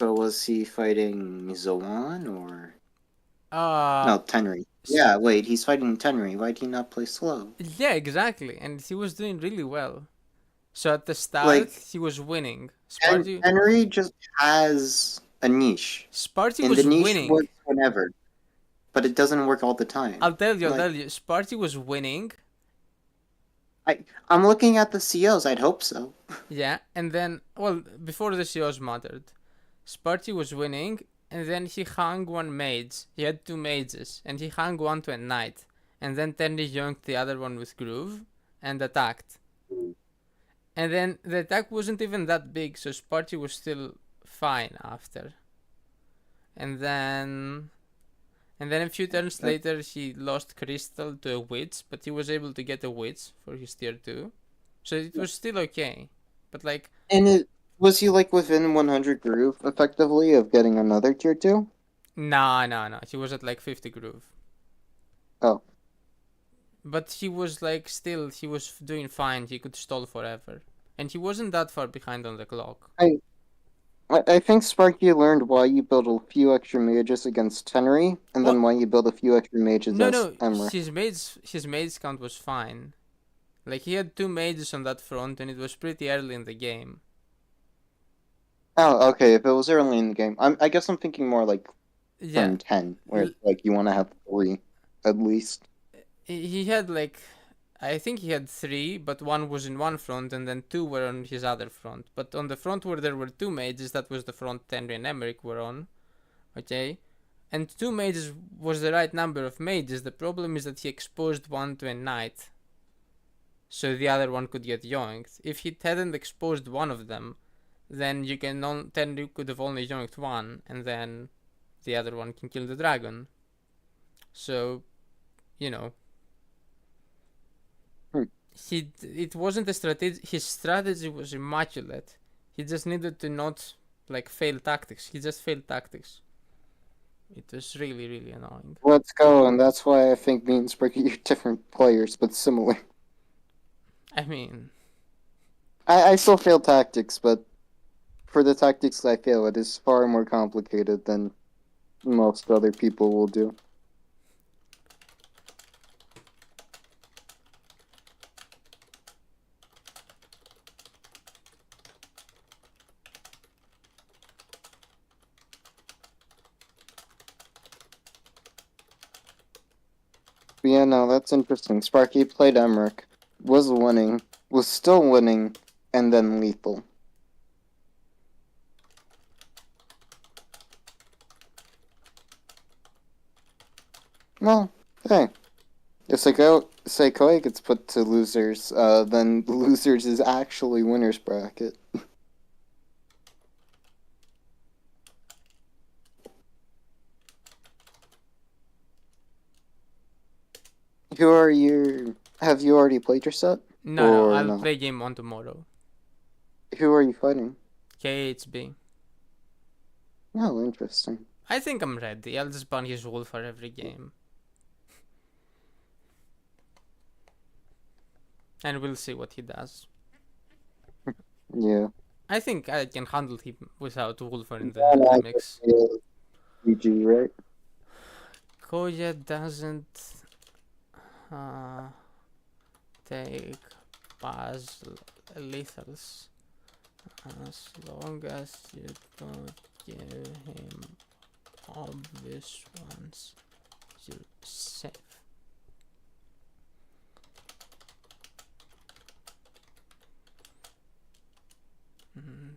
So was he fighting Zoan or... No, Tenry. Yeah, wait, he's fighting Tenry. Why'd he not play slow? Yeah, exactly, and he was doing really well. So at the start, Like, he was winning. And Sparky, Henry just has a niche. Sparty And was the niche winning. works whenever, but it doesn't work all the time. I'll tell you. Like, Sparty was winning. I'm looking at the COs. I'd hope so. Yeah, and then, well, before the COs mattered, Sparty was winning, and then he hung one mage. He had two mages, and he hung one to a knight, and then Tenry yoinked the other one with Groove, and attacked. And then the attack wasn't even that big, so Sparty was still fine after. And then a few turns later, he lost Crystal to a witch, but he was able to get a witch for his tier 2. So it was still okay. But like, And was he like within 100 groove effectively of getting another tier 2? no. He was at like 50 groove. Oh. But he was like still, he was doing fine. He could stall forever. And he wasn't that far behind on the clock. I think Sparky learned why you build a few extra mages against Tenry, and then why you build a few extra mages No, as Emmerich. his mage count was fine. Like he had two mages on that front, and it was pretty early in the game. Oh, okay. If it was early in the game, I guess I'm thinking more like Yeah, turn 10, where like you want to have 3 at least. he had like, I think he had three, but one was in one front, and then two were on his other front. But on the front where there were two mages, that was the front Tenry and Emmerich were on. Okay, and two mages was the right number of mages. The problem is that he exposed one to a knight, so the other one could get yoinked. If he hadn't exposed one of them, then you could have only yoinked one, and then the other one can kill the dragon. So, you know, it wasn't a strategy. His strategy was immaculate. He just needed to not like fail tactics. He just failed tactics. It was really, really annoying. Let's go, and that's why I think me and Sparky are different players, but similar. I mean, I still fail tactics, but for the tactics I fail, it is far more complicated than most other people will do. But yeah, no, that's interesting. Sparky played Emmerich, was winning, was still winning, and then lethal. Well, hey. If Koya gets put to losers, then losers is actually winner's bracket. Have you already played your set? no, Or I'll no? play game 1 tomorrow. Who are you fighting? KHB. Oh, interesting. I think I'm ready. I'll just ban his wolf for every game. And we'll see what he does. Yeah. I think I can handle him without Wolfer in Yeah, the I mix. guess, GG, right? Koya doesn't take puzzle lethals as long as you don't give him obvious ones. You're safe. Mm.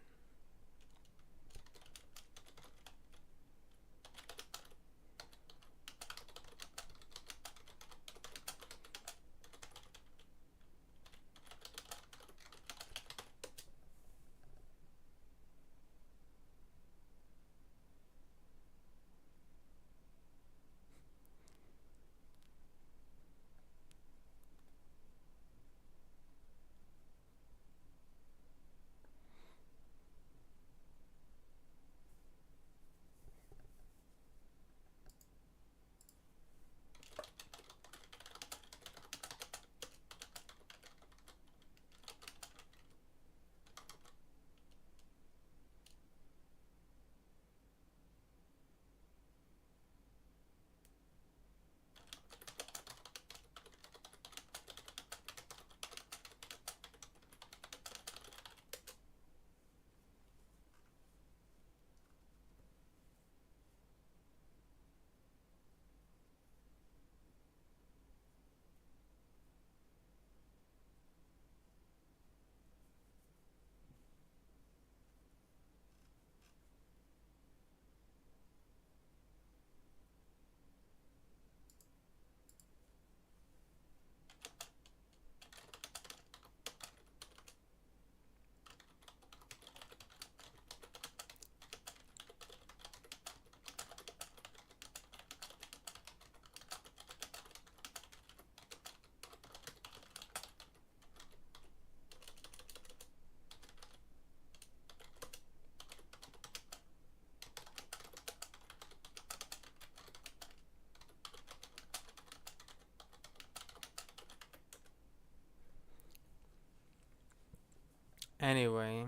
Anyway,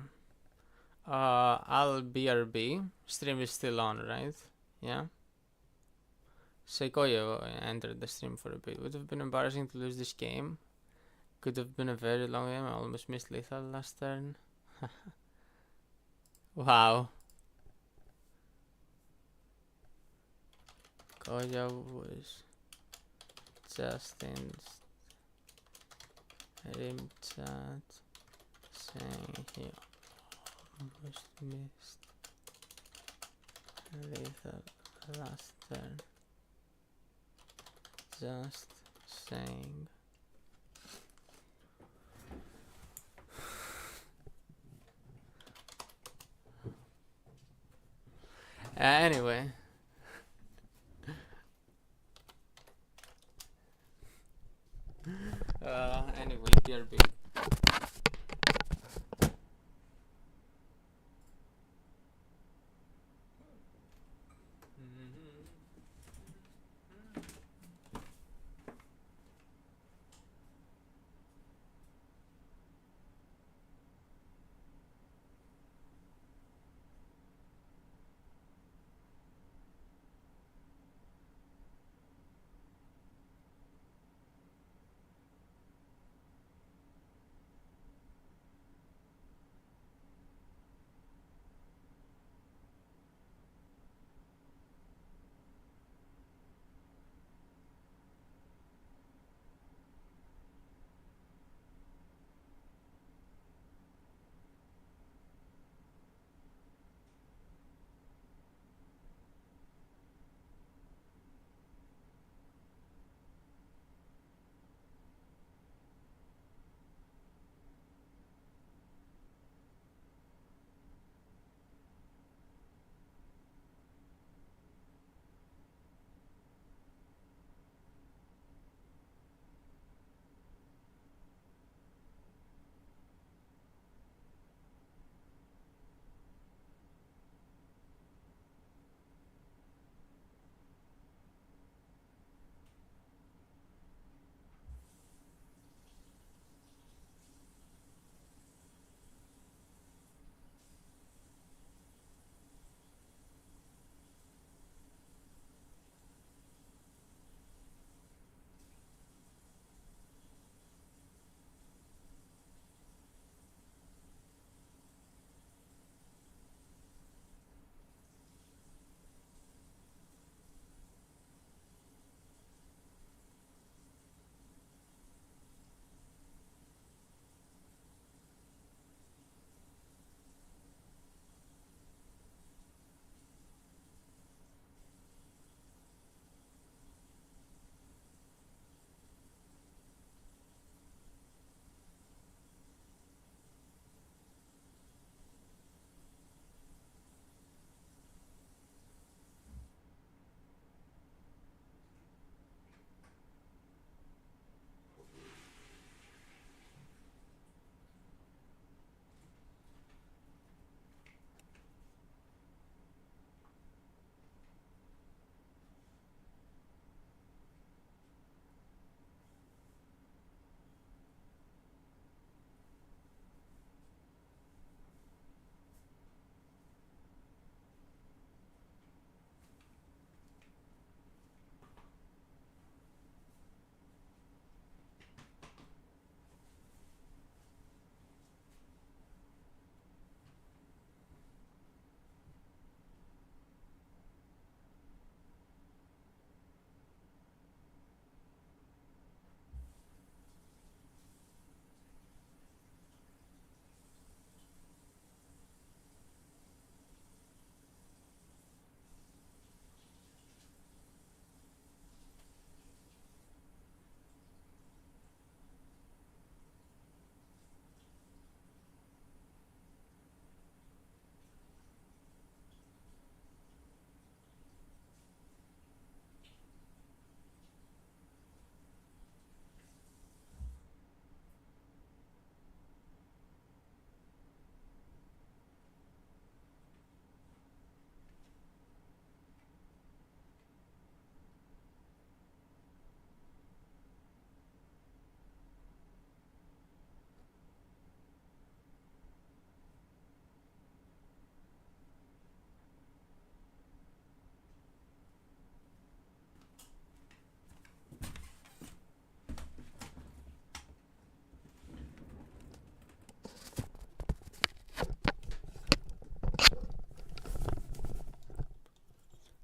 I'll BRB. Stream is still on, right? Yeah. Koya entered the stream for a bit. Would have been embarrassing to lose this game. Could have been a very long game. I almost missed lethal last turn. Wow. Koya was just in rim chat saying he almost missed lethal last turn. Just saying. Anyway. Anyway, BRB.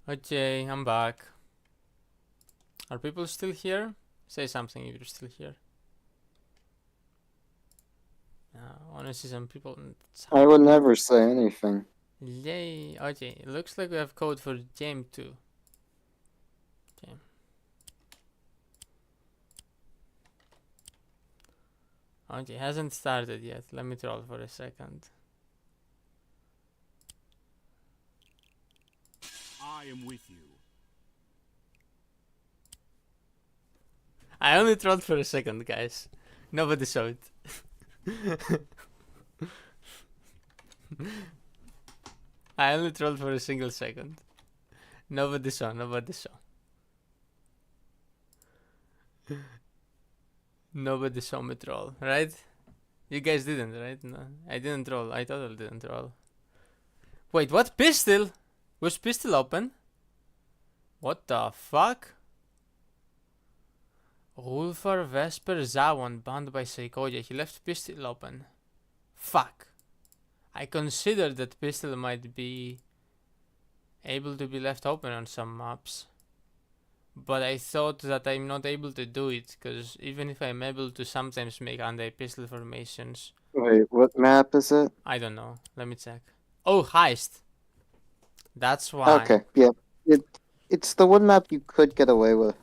Okay, I'm back. Are people still here? Say something if you're still here. I wanna see some people in the I would chat. never say anything. Yay! Okay, it looks like we have code for game 2. Okay. Okay, hasn't started yet. Let me troll for a second. I am with you. I only trolled for a second, guys. Nobody saw it. I only trolled for a single second. Nobody saw, nobody saw. Nobody saw me troll, right? You guys didn't, right? No, I didn't troll. I totally didn't troll. Wait, what? Pistol? Was pistol open? What the fuck? Ulfar, Vesper, Zawon banned by Seikoya. He left pistol open. Fuck. I considered that pistol might be able to be left open on some maps. But I thought that I'm not able to do it, because even if I'm able to sometimes make anti-pistol formations... Wait, what map is it? I don't know. Let me check. Oh, heist. That's why. Okay, yeah. It's the one map you could get away with.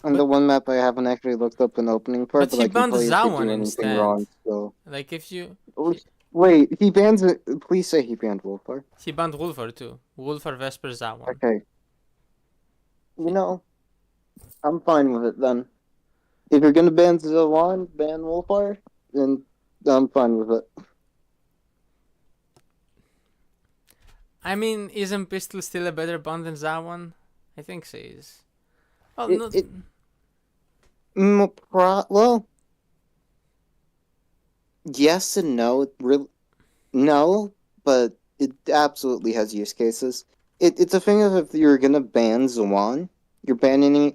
And the But- one map I haven't actually looked up an opening for, But but he I can banned tell you if you Zawon do anything instead. wrong, so... Like if you... Wait, he bans it. Please say he banned Wolfar. He banned Wolfer too. Wolfer, Vesper, Zawon. Okay. You know, I'm fine with it then. If you're gonna ban Zawan, ban Wolfar, then I'm fine with it. I mean, isn't Pistol still a better band than Zawon? I think so is. Well, It- not... it- Well, yes and no. No, but it absolutely has use cases. It's a thing of if you're gonna ban Zawan, you're banning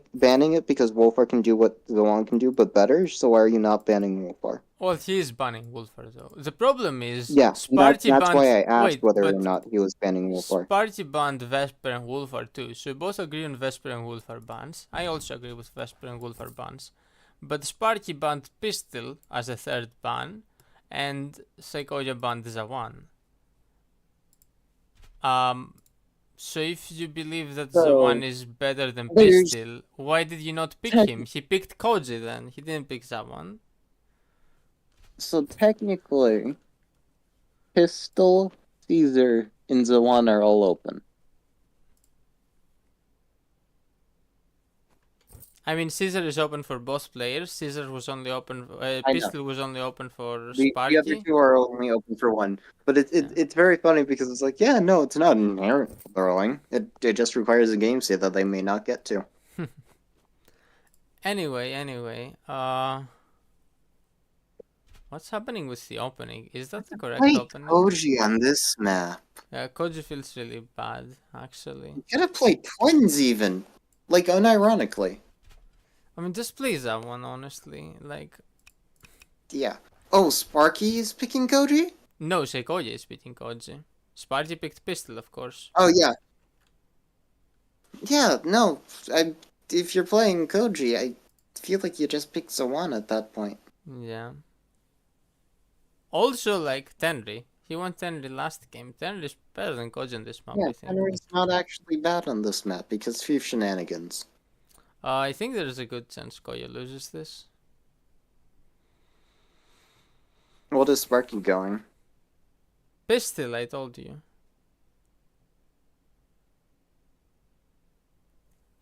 it because Wolfar can do what Zawan can do, but better. So why are you not banning Wolfar? Well, he is banning Wolfer though. The problem is... Yeah, Sparky that's banned... why I asked Wait, whether or but not he was banning Wolfar. Sparky banned Vesper and Wolfer too, so we both agree on Vesper and Wolfer bans. I also agree with Vesper and Wolfer bans. But Sparky banned Pistol as a third ban, and Seikoya banned Zawan. So if you believe that So, Zawan is better than there's- Pistol, why did you not pick him? He picked Koji then, he didn't pick Zawan. So technically, Pistol, Caesar, and Zawan are all open. I mean, Caesar is open for both players. Caesar was only open. know. Pistol was only open for The other Sparky. two are only open for one. But it's very funny because it's like, yeah, no, it's not inherent throwing. It just requires a game state that they may not get to. Anyway, what's happening with the opening? Is that the correct Play opening? Koji on this map. Yeah, Koji feels really bad, actually. You gotta play twins even. Like, unironically. I mean, just play that one, honestly. Like, Yeah. Oh, Sparky is picking Koji? no, Seikoya is beating Koji. Sparky picked Pistol, of course. Oh, yeah. Yeah, no. If you're playing Koji, I feel like you just pick Zawan at that point. Yeah. Also, like, Tenri. He won Tenri last game. Tenri is better than Koji on this map, Yeah, I think. Henry's not actually bad on this map because few shenanigans. I think there's a good chance Koya loses this. What is Sparky going? Pistol, I told you.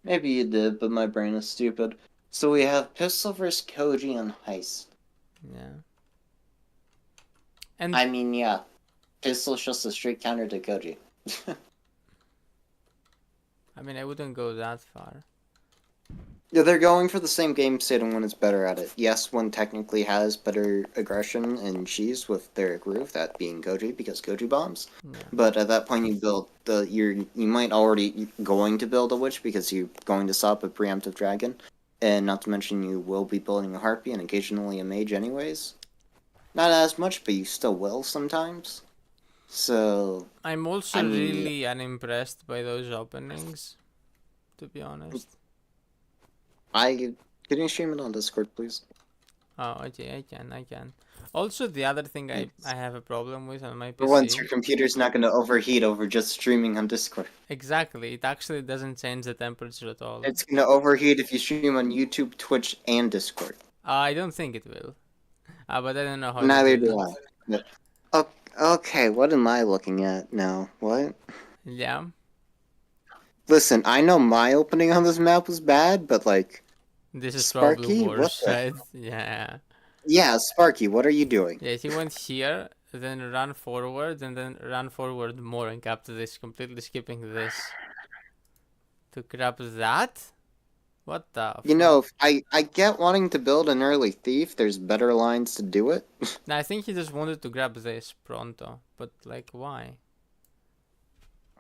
Maybe you did, but my brain is stupid. So we have Pistol versus Koji on Heist. Yeah. And I mean, yeah. Pistol's just a straight counter to Koji. I mean, I wouldn't go that far. Yeah, they're going for the same game state and one is better at it. Yes, one technically has better aggression and cheese with their groove, that being Koji, because Koji bombs. Yeah. But at that point you build you might already going to build a witch because you're going to stop a preemptive dragon. And not to mention you will be building a harpy and occasionally a mage anyways. Not as much, but you still will sometimes. So I'm also I mean, really unimpressed by those openings, to be honest. can you stream it on Discord, please? Oh, okay, I can. Also, the other thing I Thanks. have a problem with on my For once, PC. your computer's not gonna overheat over just streaming on Discord. Exactly, it actually doesn't change the temperature at all. It's gonna overheat if you stream on YouTube, Twitch, and Discord. I don't think it will. But I don't know how to Neither do do that. I. Okay, what am I looking at now? What? Yeah, Listen, I know my opening on this map was bad, but like, this is probably Sparky, what worse, the? right? Yeah. Yeah, Sparky, what are you doing? Yeah, he went here, then ran forward, and then ran forward more and capped this, completely skipping this. To grab that? What the You fuck? know, I get wanting to build an early thief. There's better lines to do it. Nah, I think he just wanted to grab this pronto, but like, why?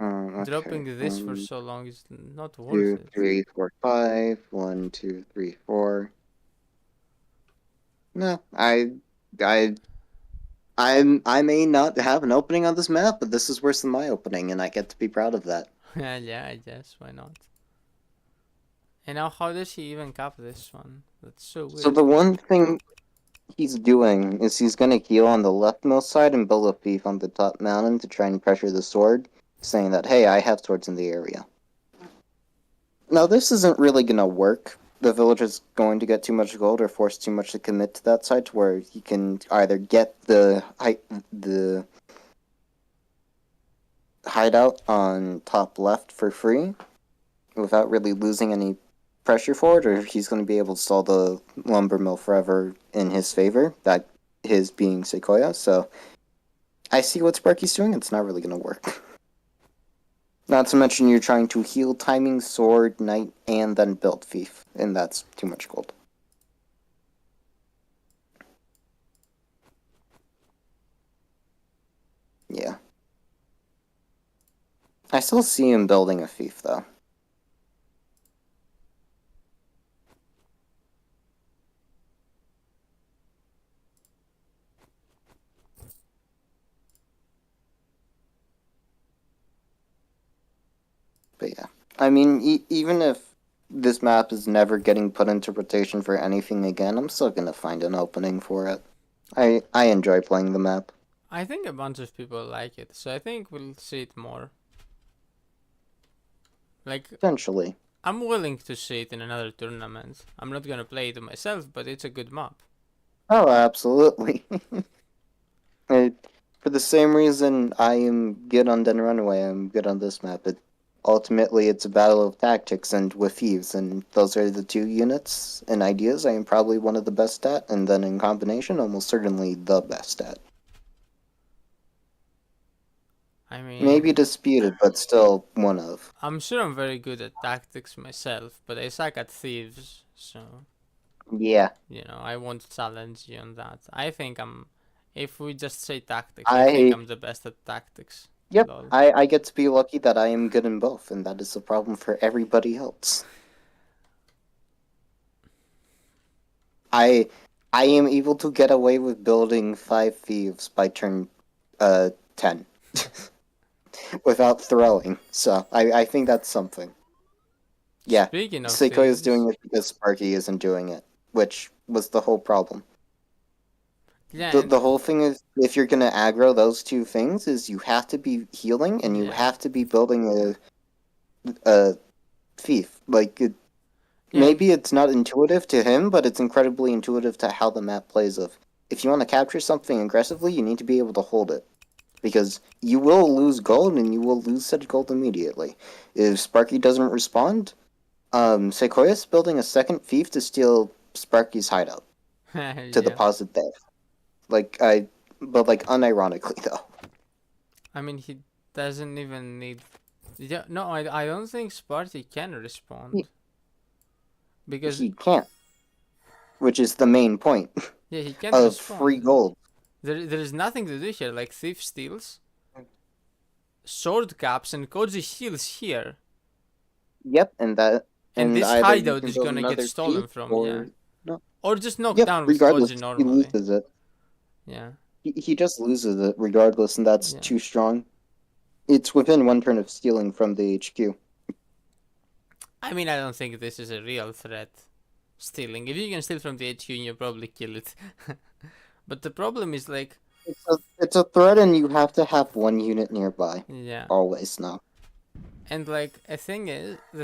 Okay. Dropping this for 1, so long is not worth 2, it. 3, 4, 5. 1, 2, 3, 4. No, I may not have an opening on this map, but this is worse than my opening, and I get to be proud of that. Yeah, I guess, why not? And now, how does he even cap this one? That's so weird. So the one thing he's doing is he's gonna heal on the leftmost side and build a thief on the top mountain to try and pressure the sword, saying that, hey, I have swords in the area. Now, this isn't really gonna work. The village is going to get too much gold or force too much to commit to that side to where he can either get the hideout on top left for free without really losing any pressure for it, or he's going to be able to stall the lumber mill forever in his favor, that his being Sequoia. So I see what Sparky's doing. It's not really going to work. Not to mention you're trying to heal timing, sword, knight, and then build thief, and that's too much gold. Yeah. I still see him building a thief, though. But yeah. I mean, even if this map is never getting put into rotation for anything again, I'm still gonna find an opening for it. I enjoy playing the map. I think a bunch of people like it, so I think we'll see it more. Like, Potentially. I'm willing to see it in another tournament. I'm not gonna play it myself, but it's a good map. Oh, absolutely. For the same reason I am good on Den Runaway, I'm good on this map. Ultimately, it's a battle of tactics and with thieves, and those are the two units and ideas I am probably one of the best at, and then in combination, almost certainly the best at. I mean, Maybe disputed, but still one of. I'm sure I'm very good at tactics myself, but I suck at thieves, so Yeah. I won't challenge you on that. I think I'm. If we just say tactics, I think I'm the best at tactics. Yep, Lol. I get to be lucky that I am good in both, and that is the problem for everybody else. I am able to get away with building 5 thieves by turn 10 without throwing, so I think that's something. Yeah, Speaking of Seiko is thieves, doing it because Sparky isn't doing it, which was the whole problem. yeah, The whole thing is, if you're gonna aggro those two things, is you have to be healing and you Yeah. have to be building a thief. Like, Yeah. maybe it's not intuitive to him, but it's incredibly intuitive to how the map plays. Of if you want to capture something aggressively, you need to be able to hold it, because you will lose gold and you will lose said gold immediately. If Sparky doesn't respond, Sequoia's building a second thief to steal Sparky's hideout to yeah. deposit there. But unironically though. I mean, he doesn't even need. Yeah, no, I don't think Sparky can respond. Because He can't. Which is the main point yeah, he can't of respond. free gold. There is nothing to do here. Like thief steals, sword caps, and Koji heals here. Yep, and And this either you hideout can is build gonna get another stolen thief, from, or yeah. no. Or just knock Yep, down with regardless, Koji he normally. loses it. Yeah. he just loses it regardless, and that's Yeah. too strong. It's within one turn of stealing from the HQ. I mean, I don't think this is a real threat. Stealing. If you can steal from the HQ, you probably kill it. But the problem is like, It's a threat, and you have to have one unit nearby. yeah, Always now. and like the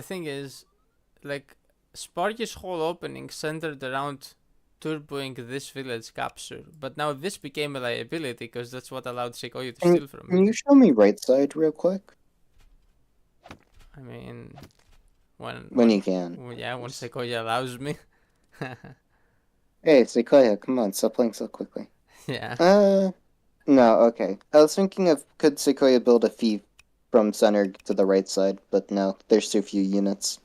thing is, like Sparky's whole opening centered around turboing this village capture, but now this became a liability because that's what allowed Sekoyo to steal from Can it. you show me right side real quick? I mean, When you can. yeah, when Sekoyo allows me. Hey, Sequoia, come on, stop playing so quickly. Yeah. No, okay. I was thinking of could Sequoia build a thief from center to the right side, but no, there's too few units.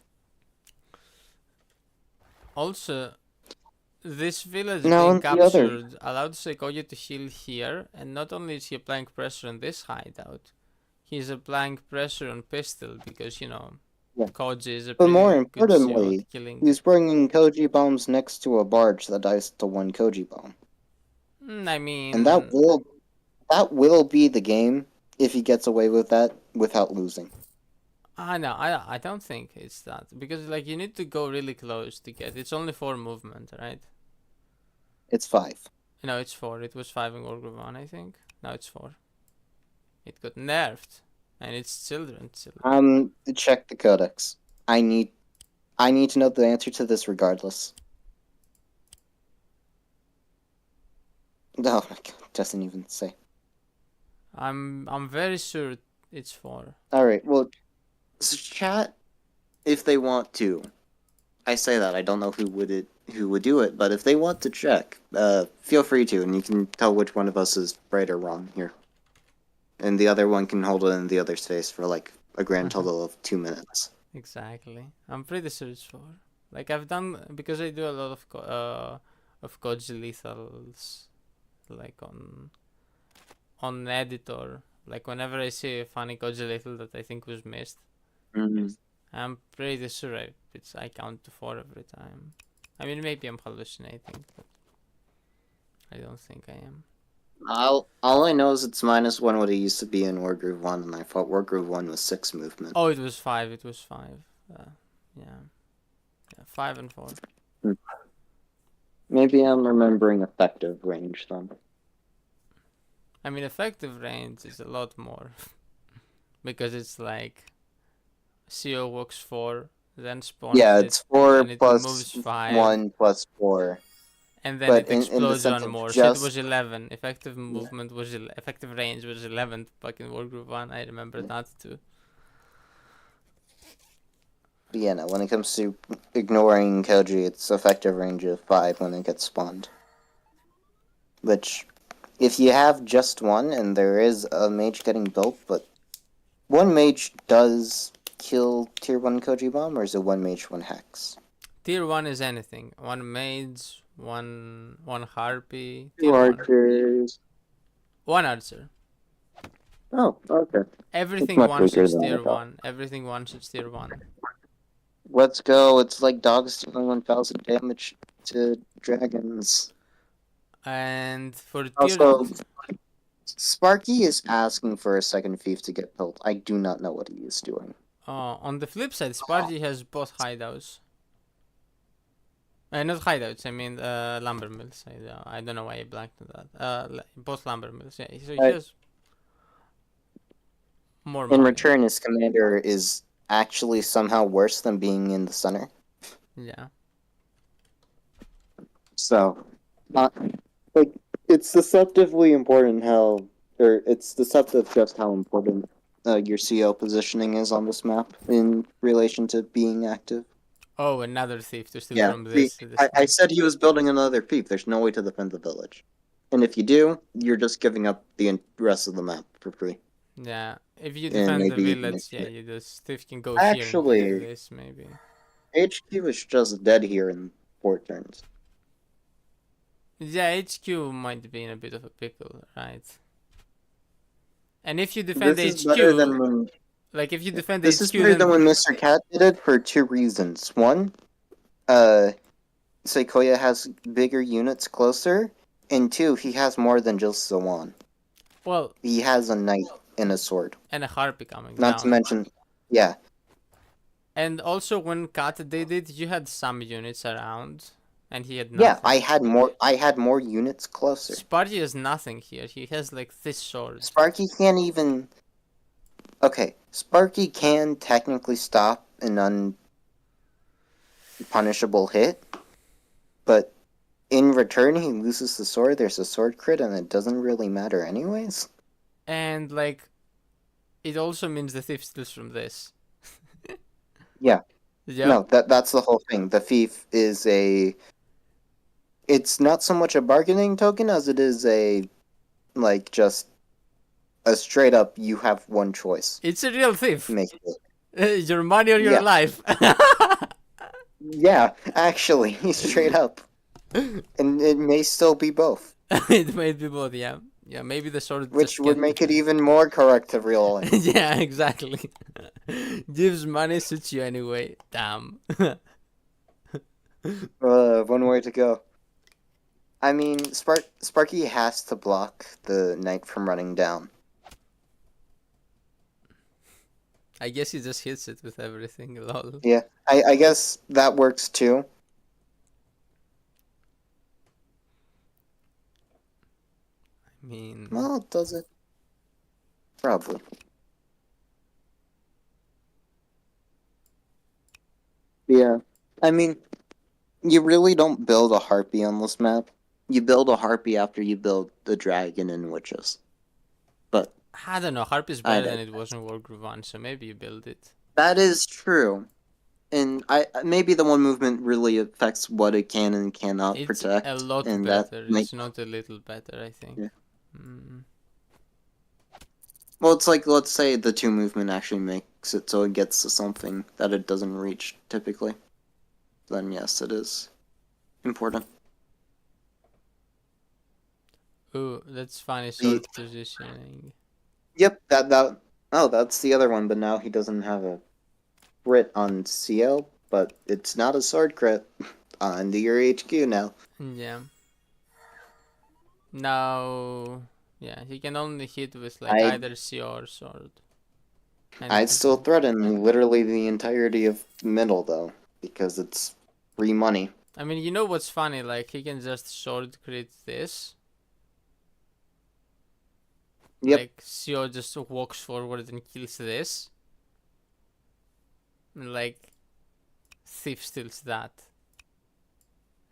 Also, this village Now being on the other. captured allowed Sekoyo to heal here, and not only is he applying pressure on this hideout, he's applying pressure on Pistol because, you know, Yeah. Koji is a But pretty more good importantly, CO at killing. he's bringing Koji bombs next to a barge that dies to one Koji bomb. I mean, And that will be the game if he gets away with that without losing. no, I don't think it's that because like you need to go really close to get. It's only 4 movement, right? It's 5. No, it's 4. It was 5 in World War 1, I think. Now it's 4. It got nerfed, and it's children. Check the codex. I need to know the answer to this regardless. Oh my god, doesn't even say. I'm very sure it's 4. Alright, well, chat if they want to. I say that, I don't know who would do it, but if they want to check, feel free to, and you can tell which one of us is right or wrong here. And the other one can hold it in the other's face for like a grand total of 2 minutes. Exactly. I'm pretty sure it's 4. Like I've done because I do a lot of Koji lethals, like on editor. Like whenever I see a funny Koji lethal that I think was missed, I'm pretty sure I count to 4 every time. I mean, maybe I'm hallucinating, but I don't think I am. All I know is it's -1 what it used to be in War Groove 1, and I thought War Groove 1 was 6 movement. Oh, it was 5. It was 5. Yeah, 5 and 4. Maybe I'm remembering effective range then. I mean, effective range is a lot more because it's like CO walks 4, then spawns Yeah, it, it's 4 then it plus moves 5, 1 plus 4. and then But it in the explodes sense one of more. So just- it was 11. Effective movement was effective range was 11 back in World Group 1. I remember that too. But yeah, no, when it comes to ignoring Koji, it's effective range of 5 when it gets spawned. Which, if you have just one, and there is a mage getting built, but one mage does kill tier 1 Koji bomb, or is it one mage, one hex? Tier 1 is anything. 1 mage, one harpy. Two archers. 1 archer. Oh, okay. Everything much one weaker shoots than I tier thought. 1. Everything one shoots tier 1. Let's go. It's like dogs dealing 1000 damage to dragons. And for tier Also, Sparky is asking for a second thief to get built. I do not know what he is doing. on the flip side, Sparky has both hideouts. Not hideouts, I mean lumber mills. I don't know why I blanked on that. Both lumber mills, yeah. So he has more In money. return, his commander is actually somehow worse than being in the center. Yeah. So, like, it's deceptively important it's deceptive just how important your CO positioning is on this map in relation to being active. Oh, another thief to steal Yeah, from this. I said he was building another thief. There's no way to defend the village. And if you do, you're just giving up the rest of the map for free. Yeah. If you And defend the maybe even village, if yeah, you- you just thief can go Actually- here and do this maybe. HQ is just dead here in 4 turns. Yeah, HQ might be in a bit of a pickle, right? And if you defend This is HQ, better than when like if you defend This HQ, is better then than when Mr. Cat did it for 2 reasons. One, Sequoia has bigger units closer, And 2, he has more than just the one. Well, He has a knight and a sword. and a harpy coming Not down. to mention, yeah, And also, when Kat did it, you had some units around, and he had yeah. nothing. I had more units closer. Sparky has nothing here. He has like this sword. Sparky can't even. Okay, Sparky can technically stop an unpunishable hit, but in return he loses the sword. There's a sword crit, and it doesn't really matter anyways. And like, it also means the thief steals from this. Yeah. Yep. No, that's the whole thing. The thief is a. It's not so much a bargaining token as it is a, like, just a straight up. You have one choice. It's a real thief. Make it. Your money or your Yeah. life. Yeah, actually, straight up, and it may still be both, It might be both, yeah. Yeah, maybe the sword which just would can't make it defend. even more correct to reel in. Yeah, exactly. Gives money, suits you anyway. Damn. One way to go. I mean, Sparky has to block the knight from running down. I guess he just hits it with everything. Lol. Yeah, I guess that works too. I mean, Well, does it? Probably. Yeah. I mean, you really don't build a harpy on this map. You build a harpy after you build the dragon and witches. But I don't know. Harp is I better than don't. it was in Wargroove 1, so maybe you build it. That is true. And I maybe the one movement really affects what it can and cannot It's protect. a lot and that better. might, It's not a little better, I think. Yeah. Mm. well, it's like, let's say the 2 movement actually makes it so it gets to something that it doesn't reach typically. Then yes, it is important. Ooh, that's funny sword positioning. Yep, that's the other one, but now he doesn't have a crit on CL, but it's not a sword crit on the your HQ now. Yeah. Now, yeah, he can only hit with like I either C or sword. And I'd still threaten literally the entirety of middle though, because it's free money. I mean, you know what's funny? Like, he can just sword crit this. Yep. Like, Seo just walks forward and kills this. And, like, Thief steals that.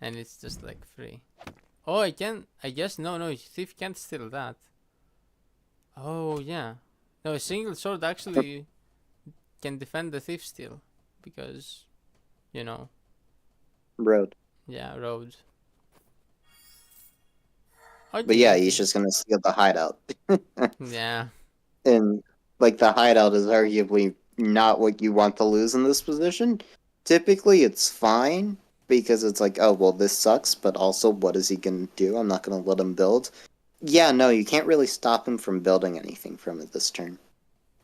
And it's just like free. Oh, I guess, no, Thief can't steal that. Oh, yeah. No, a single sword actually can defend the Thief steal. Because, you know, Road. yeah, road. But yeah, he's just gonna steal the hideout. Yeah. And like the hideout is arguably not what you want to lose in this position. Typically it's fine because it's like, oh well, this sucks, but also what is he gonna do? I'm not gonna let him build. Yeah, no, you can't really stop him from building anything from it this turn.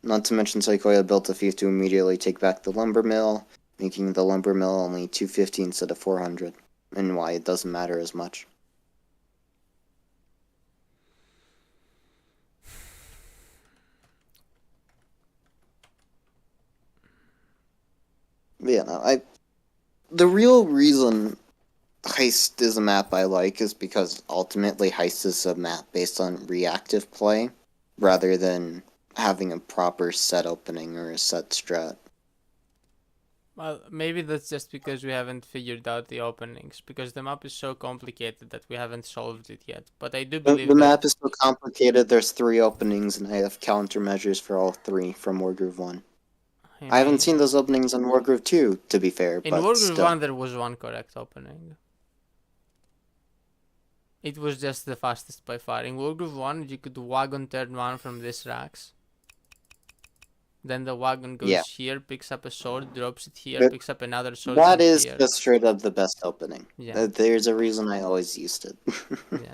Not to mention Koya built a thief to immediately take back the lumber mill, making the lumber mill only 250 instead of 400, and why it doesn't matter as much. Yeah, no, the real reason Heist is a map I like is because ultimately Heist is a map based on reactive play rather than having a proper set opening or a set strat. Well, maybe that's just because we haven't figured out the openings, because the map is so complicated that we haven't solved it yet. But I do believe The that map is so complicated, there's 3 openings and I have countermeasures for all 3 from Wargroove 1. I haven't seen those openings in Wargroove 2, to be fair, in but Wargroove still. 1 there was one correct opening. It was just the fastest by far. In Wargroove 1 you could wagon turn 1 from this racks. Then the wagon goes here, picks up a sword, drops it here, picks up another sword That from is here. just straight up the best opening. Yeah. There's a reason I always used it. Yeah.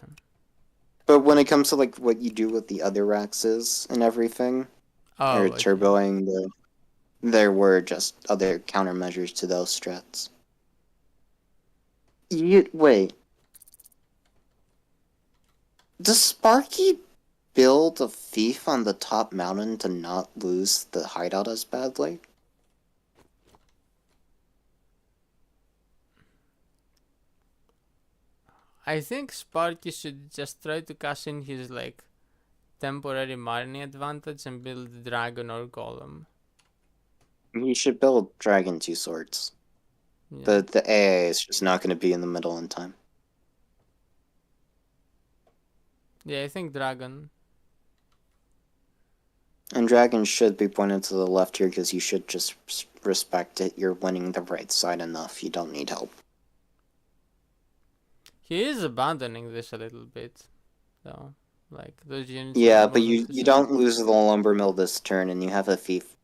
But when it comes to like what you do with the other racks is and everything, Oh, or okay. turboing, there were just other countermeasures to those strats. Wait. Does Sparky build a thief on the top mountain to not lose the hideout as badly? I think Sparky should just try to cash in his like temporary mining advantage and build dragon or golem. He should build Dragon 2 Swords. Yeah. The AA is just not going to be in the middle in time. Yeah, I think dragon. And Dragon should be pointed to the left here because you should just respect it. You're winning the right side enough. You don't need help. He is abandoning this a little bit, though. Like those units. Yeah, are but more you than don't lose the lumber mill this turn, and you have a thief,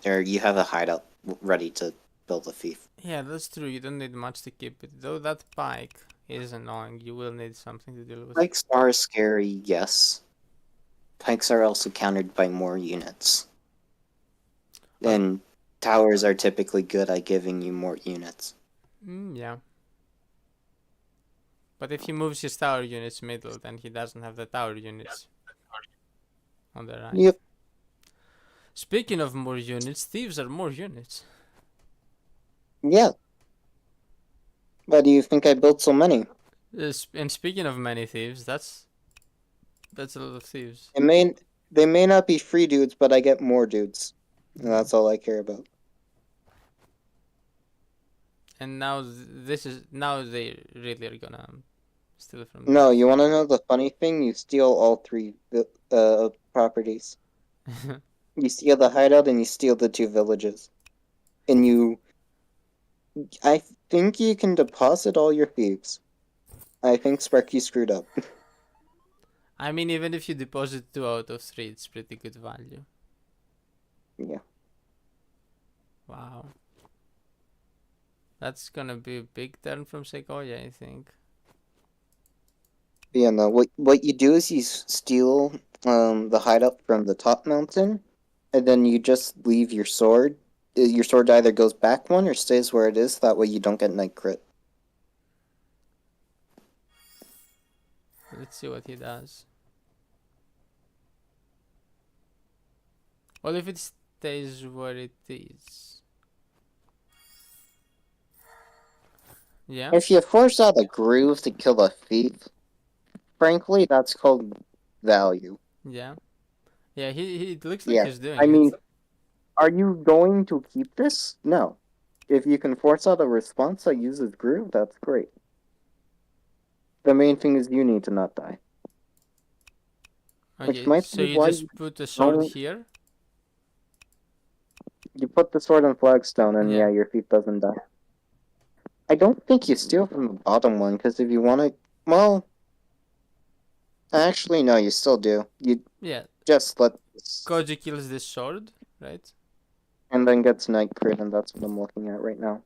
or you have a hideout ready to build a thief. Yeah, that's true. You don't need much to keep it. Though that pike is annoying. You will need something to deal with. Pikes are scary, yes. Pikes are also countered by more units. And towers are typically good at giving you more units. Yeah. But if he moves his tower units middle, then he doesn't have the tower units on the right. Yep. Speaking of more units, thieves are more units. Yeah. Why do you think I built so many? And speaking of many thieves, that's a lot of thieves. They may not be free dudes, but I get more dudes. And that's all I care about. And now now they really are gonna steal from. No, you want to know the funny thing? You steal all three properties. You steal the hideout and you steal the 2 villages. And I think you can deposit all your thieves. I think Sparky screwed up. I mean, even if you deposit 2 out of 3, it's pretty good value. Yeah. Wow. That's gonna be a big turn from Koya, I think. Yeah, no, what you do is you steal the hideout from the top mountain, and then you just leave your sword. Your sword either goes back 1 or stays where it is, that way you don't get night crit. Let's see what he does. Well, if it stays where it is. Yeah. If you force out a groove to kill a thief, frankly, that's called value. Yeah. Yeah, he it looks like Yeah, he's doing I mean, it. are you going to keep this? No. If you can force out a response that uses groove, that's great. The main thing is you need to not die. Which Okay, might so be you why just put a sword don't- here? You put the sword on flagstone, and Yeah. yeah, your thief doesn't die. I don't think you steal from the bottom one, because if you want to... Well... Actually, no, you still do. You Yeah. just let... Koji kills this sword, right? And then gets night crit, and that's what I'm looking at right now.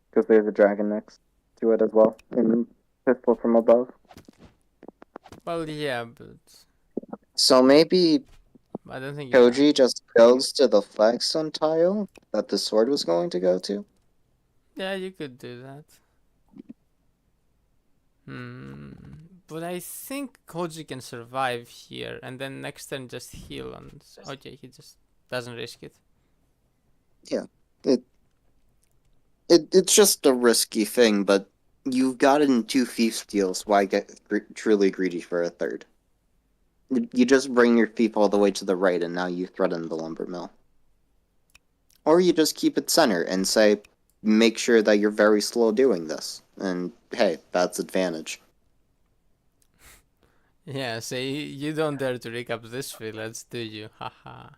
Because there's a dragon next to it as well. And pistol from above. Well, yeah, but So maybe I don't think Koji just goes to the flagstone tile that the sword was going to go to? Yeah, you could do that. But I think Koji can survive here, and then next turn just heal and... Okay, he just doesn't risk it. It's just a risky thing, but you've gotten 2 thief steals, why get truly greedy for a third? You just bring your thief all the way to the right, and now you threaten the lumber mill. Or you just keep it center and say, make sure that you're very slow doing this. And hey, that's advantage. Yeah, say you don't dare to rig up this village, do you? Haha.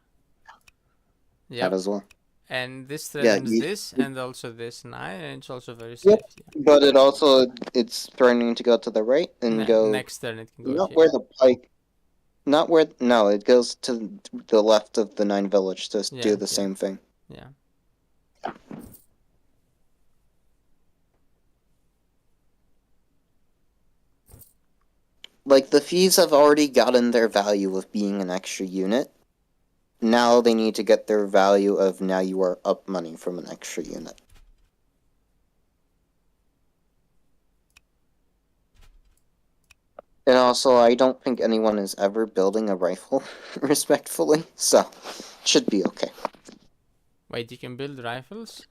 That Yep. as well. And this threatens you- this and also this nine, and it's also very safe. Yep. But it's threatening to go to the right and go... Next turn it can go Not here. where the pike... Not where... No, it goes to the left of the 9 village to Yeah, do the yeah. same thing. Yeah. Like, the thieves have already gotten their value of being an extra unit. Now they need to get their value of now you are up money from an extra unit. And also, I don't think anyone is ever building a rifle, respectfully, so should be okay. Wait, you can build rifles?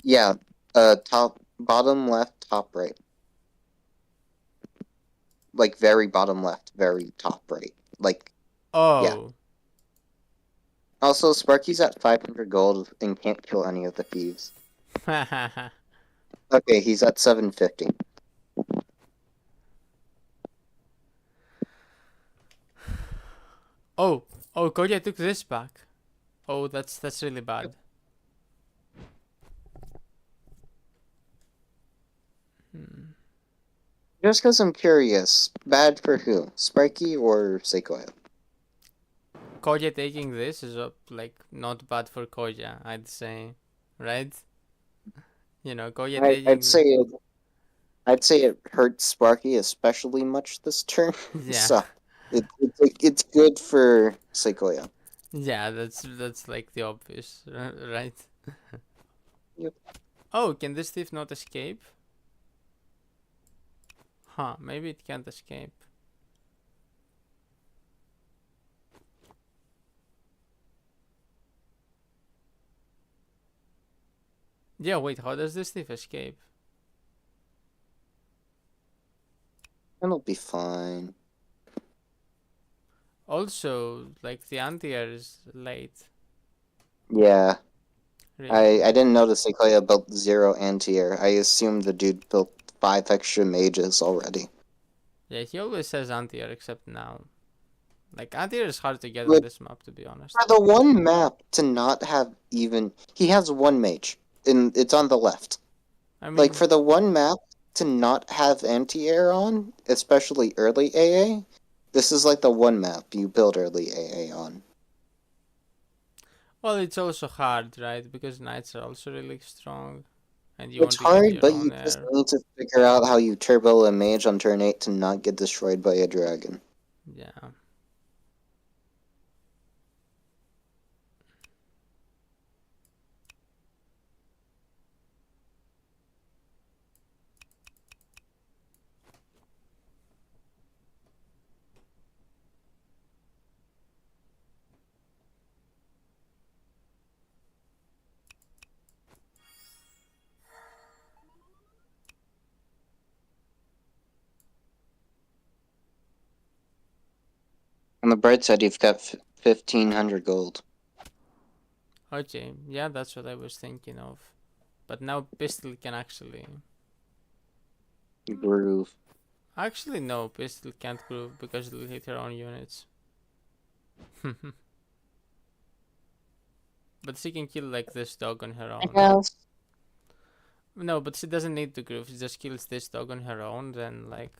Yeah, top, bottom left, top right. Like, very bottom left, very top right. Like, Oh. also, Sparky's at 500 gold and can't kill any of the thieves. Okay, he's at 750. Oh, Koya took this back. Oh, that's really bad. Just because I'm curious, bad for who? Sparky or Sequoia? Koya taking this is like not bad for Koya, I'd say, right? You know, Koya I'd taking. say it hurts Sparky especially much this turn. Yeah, So it's good for Sequoia. yeah, that's like the obvious, right? Yep. Oh, can this thief not escape? Huh? Maybe it can't escape. Yeah, wait, how does this thief escape? It'll be fine. Also, like the anti-air is late. Yeah, Really? I didn't notice Sequoia built 0 anti-air. I assumed the dude built 5 extra mages already. Yeah, he always says anti-air except now. Like anti-air is hard to get on Like, this map, to be honest. for the one map to not have even... He has one mage, and it's on the left. I mean, Like, for the one map to not have anti-air on, especially early AA, this is like the one map you build early AA on. well, it's also hard, right? Because knights are also really strong, and you It's want to get hard, your but you own just air. need to figure out how you turbo a mage on turn 8 to not get destroyed by a dragon. Yeah. On the bright side, you've got 1,500 gold. Okay, yeah, that's what I was thinking of. But now pistol can actually. Groove. Actually, no, pistol can't groove because it'll hit her own units. But she can kill like this dog on her own. guess. No, but she doesn't need to groove. She just kills this dog on her own, then like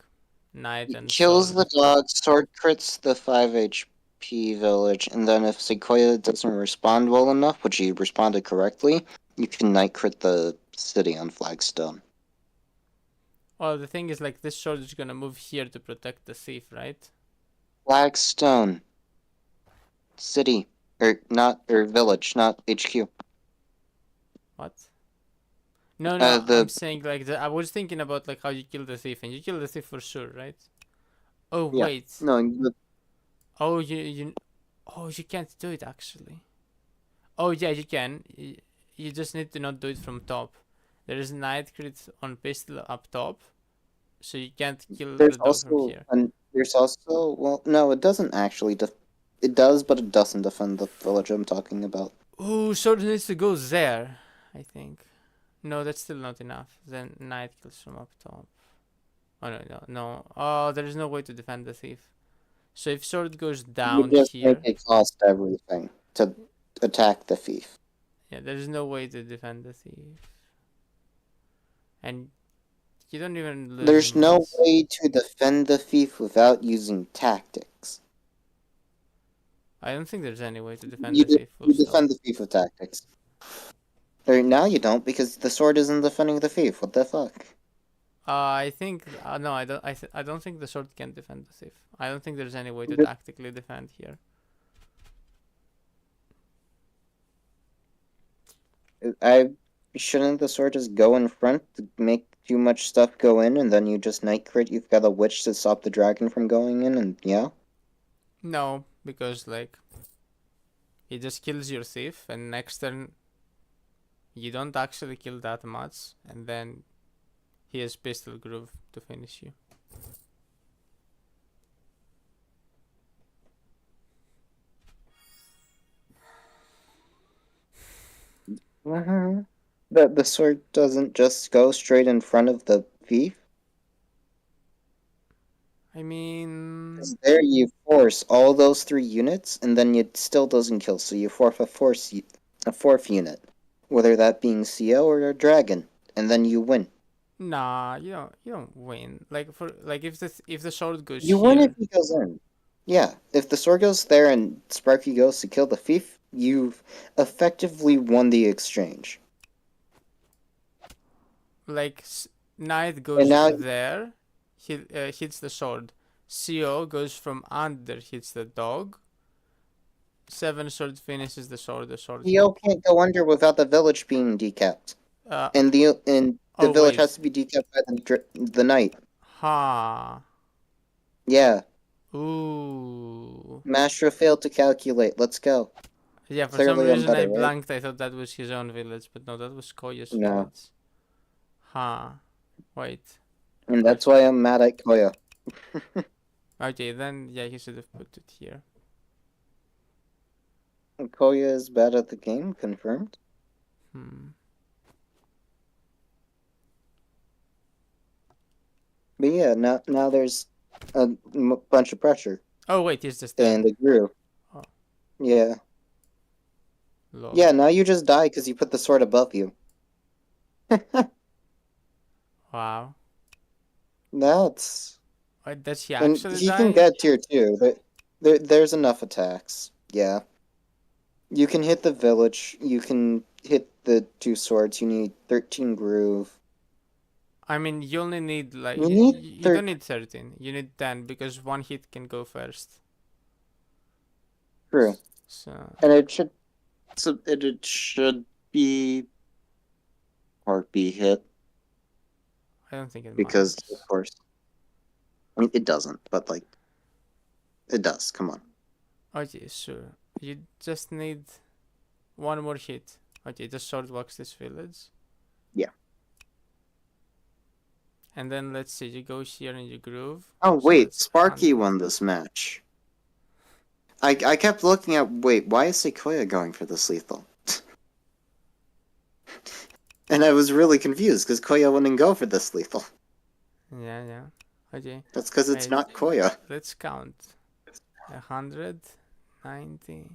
knight and Kills sword. the dog, sword crits the 5 HP village, and then if Sequoia doesn't respond well enough, which he responded correctly, you can knight crit the city on Flagstone. Well, the thing is, like, this sword is gonna move here to protect the thief, right? Flagstone. City. Or village, not HQ. What? No, no, The I'm saying like I was thinking about like how you kill the thief, and you kill the thief for sure, right? Oh Yeah. wait. No, Oh Oh, you can't do it actually. Oh yeah, you can. You just need to not do it from top. There is knight crit on pistol up top, so you can't kill the dog from here. there's also well no, it doesn't actually it does, but it doesn't defend the village I'm talking about. Oh, sword needs to go there, I think. No, that's still not enough. Then knight kills from up top. Oh no. Oh, there is no way to defend the thief. So if sword goes You down just make here, it cost everything to attack the thief. yeah, there is no way to defend the thief. And you don't even lose There's no units. way to defend the thief without using tactics. I don't think there's any way to defend You, the thief. Full you stop. defend the thief with tactics. Or now you don't because the sword isn't defending the thief. What the fuck? I think no, I don't. I don't think the sword can defend the thief. I don't think there's any way to Good. tactically defend here. Shouldn't the sword just go in front to make too much stuff go in, and then you just night crit. You've got a witch to stop the dragon from going in, and yeah. No, because like he just kills your thief, and next turn you don't actually kill that much, and then he has pistol groove to finish you. The sword doesn't just go straight in front of the thief. I mean, 'Cause there you force all those 3 units, and then it still doesn't kill. So you force a fourth unit, whether that being CO or a dragon, and then you win. nah, you don't win. Like if the sword goes You win if here, he goes in. Yeah, if the sword goes there and Sparky goes to kill the thief, you've effectively won the exchange. like knight And goes now there, hits the sword. CO goes from under, hits the dog. 7 sword finishes the sword. The sword. CO can't go under without the village being decapped, Uh and the oh village wait. has to be decapped by the knight. Ha. Yeah, Ooh. Mastra failed to calculate. Let's go. Yeah, for some Clearly, I'm reason I better, right? blanked. I thought that was his own village, but no, that was Koya's No, village. Huh. Wait. and that's why I'm mad at Koya. Okay, then yeah, he should have put it here. Koya is bad at the game, confirmed. Hmm. But yeah, now there's a bunch of pressure Oh wait, he's just dead. and a groove. Oh. Yeah. Lol. Yeah, now you just die because you put the sword above you. Wow. That's... Wait, does he And actually he die? can get tier 2. There's enough attacks. Yeah. You can hit the village. You can hit the 2 swords. You need 13 groove. I mean, you only need like You need you don't need 13. You need 10 because one hit can go first. True. So And it should be heartbeat hit I don't think it because matters. of course it doesn't, but like it does. Come on. Okay, sure. You just need one more hit. Okay, the sword walks this village. Yeah. And then let's see, you go here and you groove. Oh So wait, that's Sparky 100. won this match. I kept looking at why is Sequoia going for this lethal? And I was really confused because Koya wouldn't go for this lethal. Yeah, yeah. Okay. That's because it's Wait, not Koya. let's count. 190.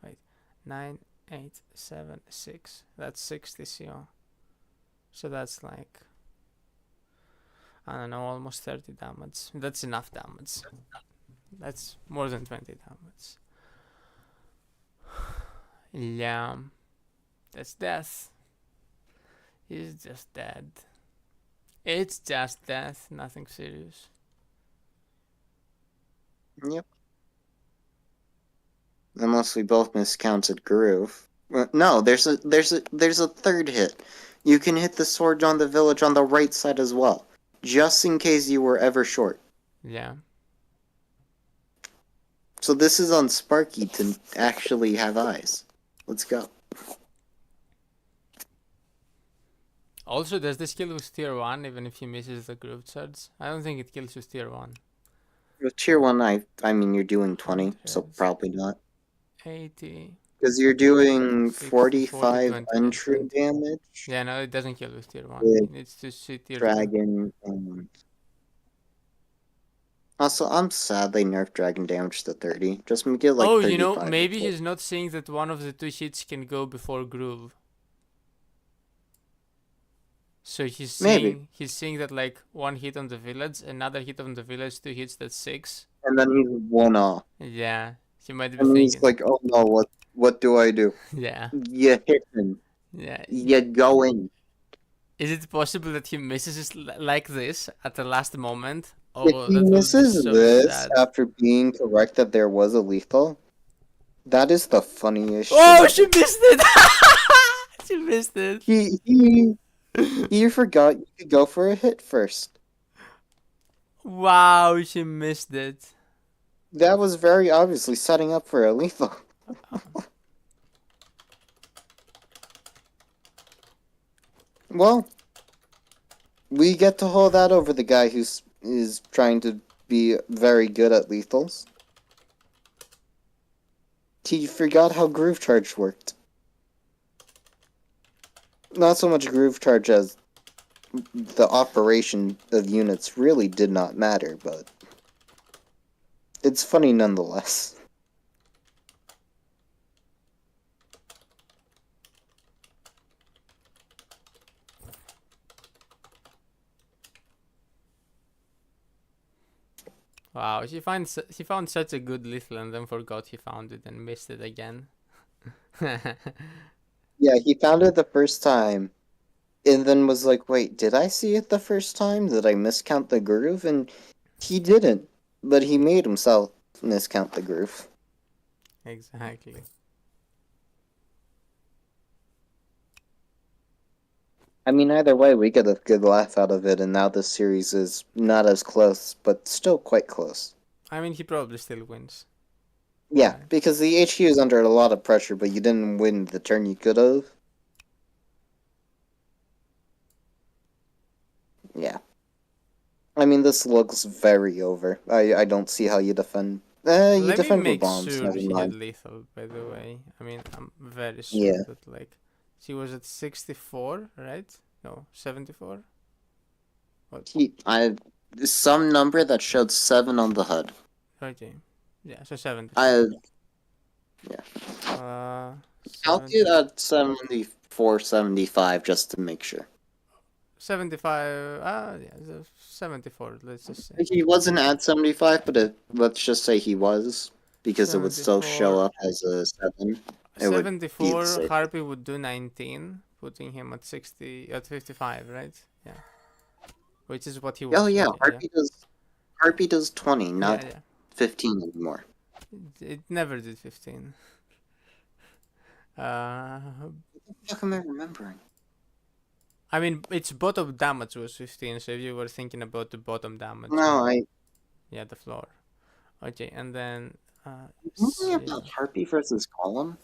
Wait. 9, 8, 7, 6. That's 60 CO. So that's like, I don't know, almost 30 damage. That's enough damage. That's more than 20 damage. Yeah. That's death. He's just dead. It's just death, nothing serious. Yep. Unless we both miscounted groove. Well, no, there's a third hit. You can hit the sword on the village on the right side as well, just in case you were ever short. Yeah. So this is on Sparky to actually have eyes. Let's go. Also, does this kill with tier 1 even if he misses the groove charge? I don't think it kills with tier 1. With tier 1, I mean you're doing 20, so 100. probably not. 80. Because you're doing 60, 45 20, untrue 20. damage. Yeah, no, it doesn't kill with tier 1. With It needs to see tier 2. Dragon and... Also, I'm sad they nerfed dragon damage to 30. Just make it like 35. You know, maybe until- he's not seeing that one of the 2 hits can go before groove. So he's Maybe. seeing that like 1 hit on the village, another hit on the village, 2 hits, that's 6. And then he's 1 off. Yeah, he might be And thinking. he's like, oh no, what do I do? Yeah, You hit him. yeah. You go in. Is it possible that he misses it like this at the last moment? If Oh, he that would be misses so this sad. after being correct that there was a lethal, that is the funniest Oh, shit she ever. missed it! She missed it. He You forgot you could go for a hit first. Wow, she missed it. That was very obviously setting up for a lethal. Well, we get to hold that over the guy who's is trying to be very good at lethals. He forgot how Groove Charge worked. Not so much Groove Charge as the operation of units really did not matter, but it's funny nonetheless. Wow, he found such a good lethal and then forgot he found it and missed it again. Yeah, he found it the first time, and then was like, wait, did I see it the first time? Did I miscount the groove? And he didn't, but he made himself miscount the groove. Exactly. I mean, either way, we get a good laugh out of it, and now this series is not as close, but still quite close. I mean, he probably still wins. Yeah, Right. because the HQ is under a lot of pressure, but you didn't win the turn you could have. Yeah. I mean, this looks very over. I don't see how you defend. You Let me defend with make bombs, sure never he had mind. lethal, by the way. I mean, I'm very sure Yeah. that, like, she was at 64, right? No, 74? What? Some number that showed 7 on the HUD. Okay. Yeah, so 74. I'll do 70, that 74, 75 just to make sure. 75, yeah, 74, let's just say. He wasn't at 75, but let's just say he was, because it would still show 74. up as a 7. It would be the 74, same. Harpy would do 19, putting him at 55, right? Yeah. Which is what he was. Oh yeah, Okay, Harpy does 20, yeah. not Yeah, 15 anymore. yeah. It never did 15. Uh, What the fuck am I remembering? I mean, its bottom damage was 15, so if you were thinking about the bottom damage, No, yeah, the floor. Okay, and then, thinking about Harpy versus Golem.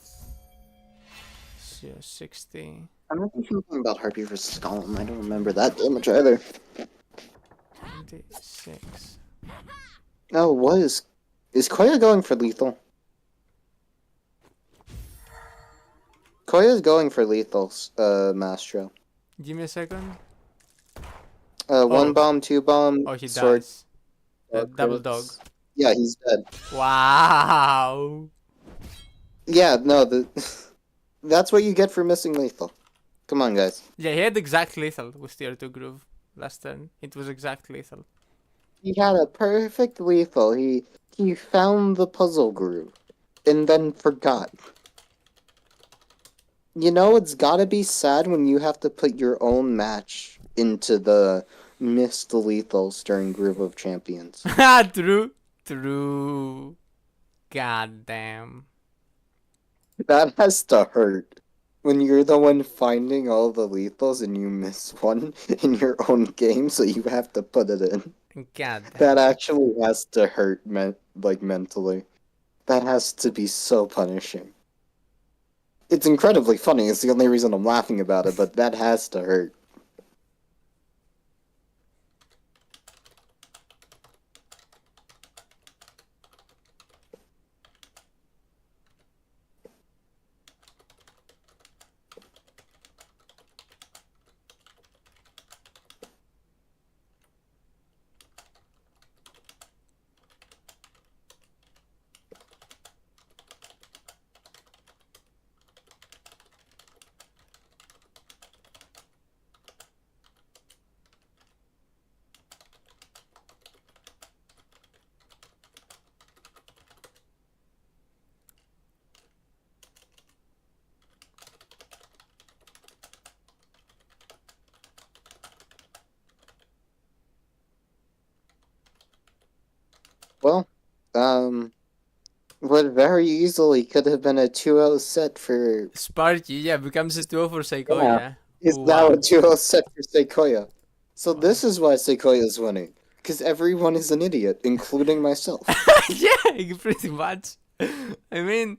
60, I'm not thinking about Harpy versus Golem. I don't remember that damage either. 26. Oh, what is Koya going for lethal? Koya's going for lethals, Mastro. Give me a second. One bomb, 2 bomb, Oh, he sword, dies. Double dog. crits. Yeah, he's dead. Wow. Yeah, no, that's what you get for missing lethal. Come on, guys. Yeah, he had exact lethal with tier 2 groove last turn. It was exact lethal. He had a perfect lethal. He found the puzzle groove, and then forgot. You know, it's gotta be sad when you have to put your own match into the missed lethals during Groove of Champions. True. God damn. That has to hurt. When you're the one finding all the lethals and you miss one in your own game, so you have to put it in. God That damn. actually has to hurt, mentally. That has to be so punishing. It's incredibly funny. It's the only reason I'm laughing about it, but that has to hurt. Well, what very easily could have been a 2-0 set for... Sparky, yeah, becomes a 2 for Koya. is now a duo set for Sequoia. So this is why Sequoia is winning. Because everyone is an idiot, including myself. Yeah, pretty much. I mean,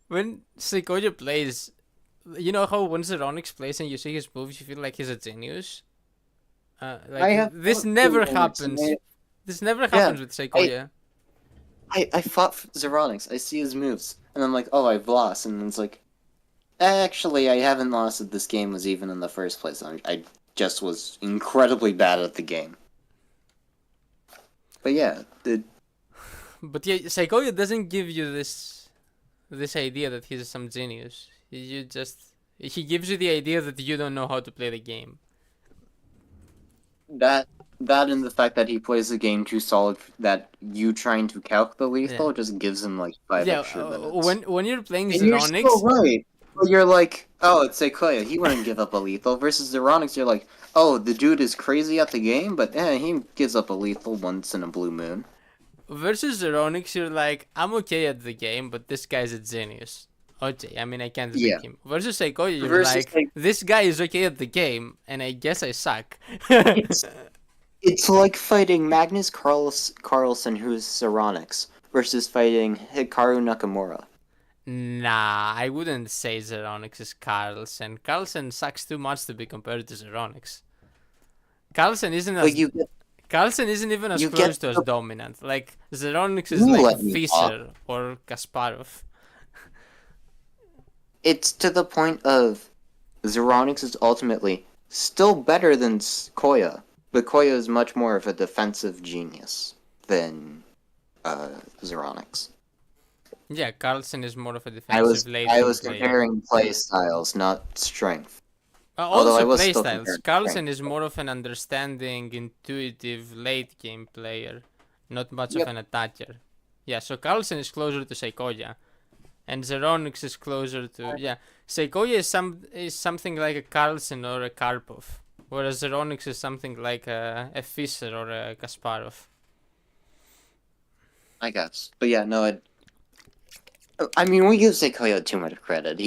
when Sequoia plays, you know how when Zeronix plays and you see his moves, you feel like he's a genius. This never happens. This never happens with Sequoia. I fought Zeronix. I see his moves, and I'm like, oh, I've lost, and it's like, actually, I haven't lost if this game was even in the first place. I just was incredibly bad at the game. But yeah, But yeah, Sequoia doesn't give you this idea that he's some genius. He gives you the idea that you don't know how to play the game. that and the fact that he plays the game too solid that you trying to calc the lethal just gives him like 5 extra minutes. When you're playing And you're Zeronix, still right. But you're like, oh, it's Sequoia. He wouldn't give up a lethal. Versus Zeronix, you're like, oh, the dude is crazy at the game, but he gives up a lethal once in a blue moon. versus Zeronix, you're like, I'm okay at the game, but this guy's a genius. Okay, I mean, I can't beat him. Versus Sequoia, you're like, this guy is okay at the game, and I guess I suck. It's like fighting Magnus Carlsen, who's Zeronix, versus fighting Hikaru Nakamura. Nah, I wouldn't say Zeronix is Carlsen. Carlsen sucks too much to be compared to Zeronix. Carlsen isn't as... Carlsen isn't even as close to as dominant. Like, Zeronix is like Fischer or Kasparov. It's to the point of Zeronix is ultimately still better than Koya, but Koya is much more of a defensive genius than Zeronix. Yeah, Carlsen is more of a defensive late I was comparing play styles, not strength. Also play styles. Carlsen is more of an understanding, intuitive, late game player, not much of an attacker. Yeah, so Carlsen is closer to Sequoia, and Zeronix is closer to Sequoia is something like a Carlsen or a Karpov, whereas Zeronix is something like a Fischer or a Kasparov. I guess, but yeah, no. I mean, we give Sequoia too much credit.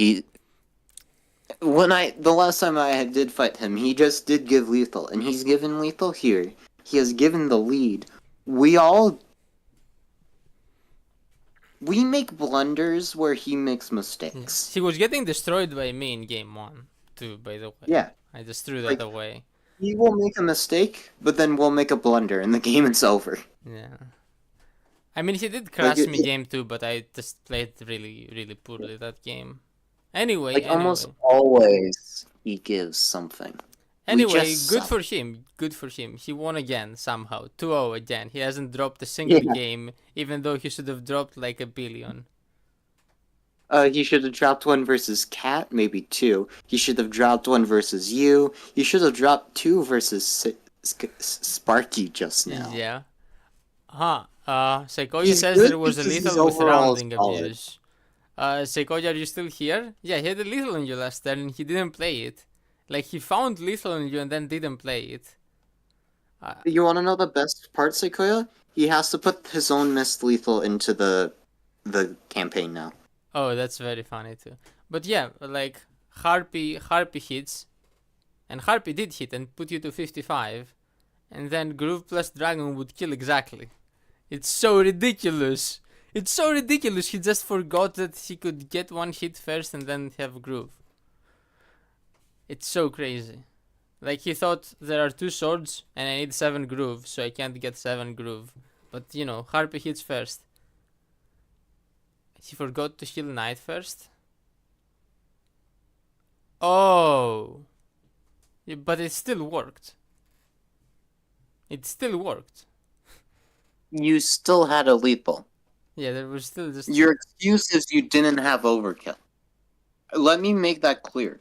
The last time I did fight him, he just did give lethal, and he's given lethal here. He has given the lead. We make blunders where he makes mistakes. He was getting destroyed by me in game 1, too, by the way. Yeah. I just threw that away. He will make a mistake, but then we'll make a blunder, and the game is over. Yeah. I mean, he did crash me game 2, but I just played really, really poorly that game. Anyway. Almost always, he gives something. Anyway, good for him. Good for him. He won again, somehow. 2-0 again. He hasn't dropped a single game, even though he should have dropped like 1 billion. He should have dropped one versus Cat, maybe 2. He should have dropped one versus you. He should have dropped 2 versus Sparky just now. Yeah. Sequoia says there was a lethal with rounding abuse. Sequoia, are you still here? Yeah, he had a lethal on you last turn and he didn't play it. Like, he found lethal on you and then didn't play it. You want to know the best part, Sequoia? He has to put his own missed lethal into the campaign now. Oh, that's very funny too. But yeah, like, Harpy hits, and Harpy did hit and put you to 55, and then Groove plus Dragon would kill exactly. It's so ridiculous. It's so ridiculous. He just forgot that he could get one hit first and then have Groove. It's so crazy. Like, he thought there are 2 swords and I need 7 Groove, so I can't get 7 Groove. But, you know, Harpy hits first. He forgot to heal Knight first. Oh. Yeah, but it still worked. It still worked. You still had a lethal. Yeah, there was still just... Your excuse is you didn't have overkill. Let me make that clear.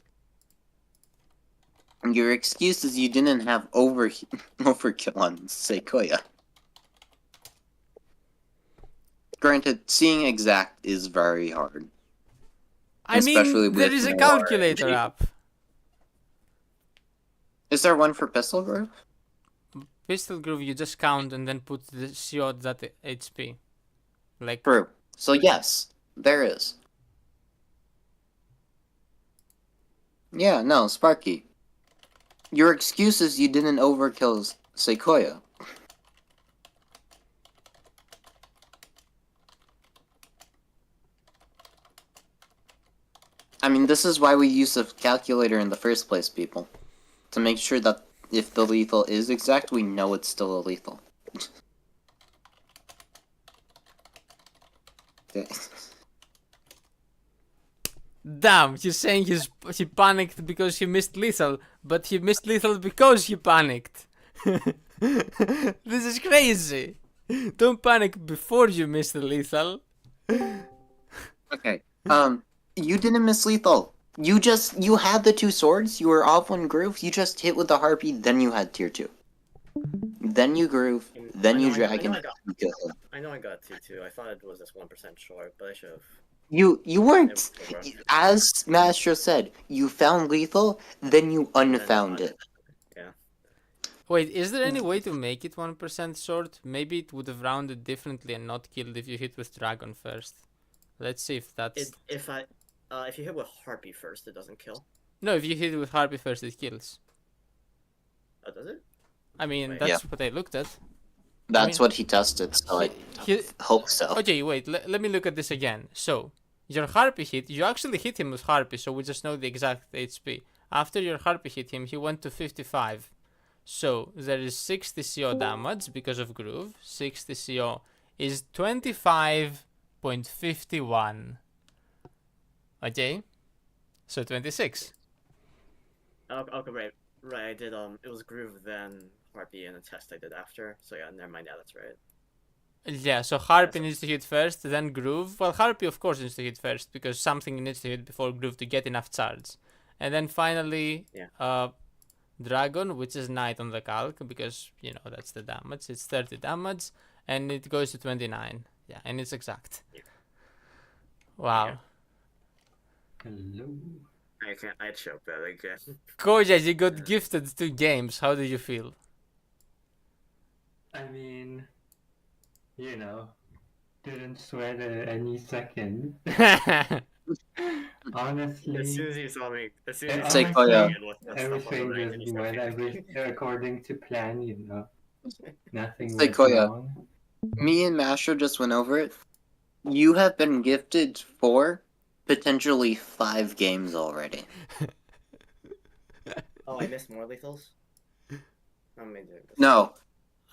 Your excuse is you didn't have overkill on Sequoia. Granted, seeing exact is very hard. I mean, there is a calculator app. Is there one for Pistol Groove? Pistol Groove, you just count and then put the CO.HP. Like... True. So yes, there is. Yeah, no, Sparky. Your excuse is you didn't overkill Sequoia. I mean, this is why we use a calculator in the first place, people. To make sure that if the lethal is exact, we know it's still a lethal. Okay. Damn, he's saying he panicked because he missed lethal, but he missed lethal because he panicked. This is crazy. Don't panic before you miss the lethal. Okay. You didn't miss lethal. You had the two swords, you were off one groove, you just hit with the harpy, then you had tier 2. Then you groove, then you dragon. I know I got 2-2. I thought it was just 1% short, but I should have. You weren't. It was- As Master said, you found lethal, then you unfound it. Yeah. Wait, is there any way to make it 1% short? Maybe it would have rounded differently and not killed if you hit with dragon first. Let's see if that's... If you hit with harpy first, it doesn't kill. No, if you hit with harpy first, it kills. Oh, does it? I mean, Wait. that's what I looked at. That's what he tested, so I hope so. Okay, wait, let me look at this again. So, your harpy hit, you actually hit him with harpy, so we just know the exact HP. After your harpy hit him, he went to 55. So, there is 60 CO damage because of groove. 60 CO is 25.51. Okay? So, 26. Okay, right. I did. It was groove, then harpy, and a test I did after. So yeah, never mind. Yeah, that's right. Yeah, so harpy needs to hit first, then groove. Well, harpy of course needs to hit first because something needs to hit before groove to get enough charge. And then finally, dragon, which is knight on the calc because you know that's the damage. It's 30 damage, and it goes to 29. Yeah, and it's exact. Yeah. Wow. Yeah. Hello. I choked that again. Koya, you got gifted 2 games. How do you feel? I mean, you know, didn't sweat it any second. Honestly, As soon as you saw me, as soon as you It's saw like, me oh, yeah. playing it with the stuff on the everything ring, and you just started went panicking. according to plan, you know. Nothing It's went like, oh, yeah. wrong. Me and Master just went over it. You have been gifted 4, potentially 5 games already. Oh, I missed more lethals? I'm doing this. No,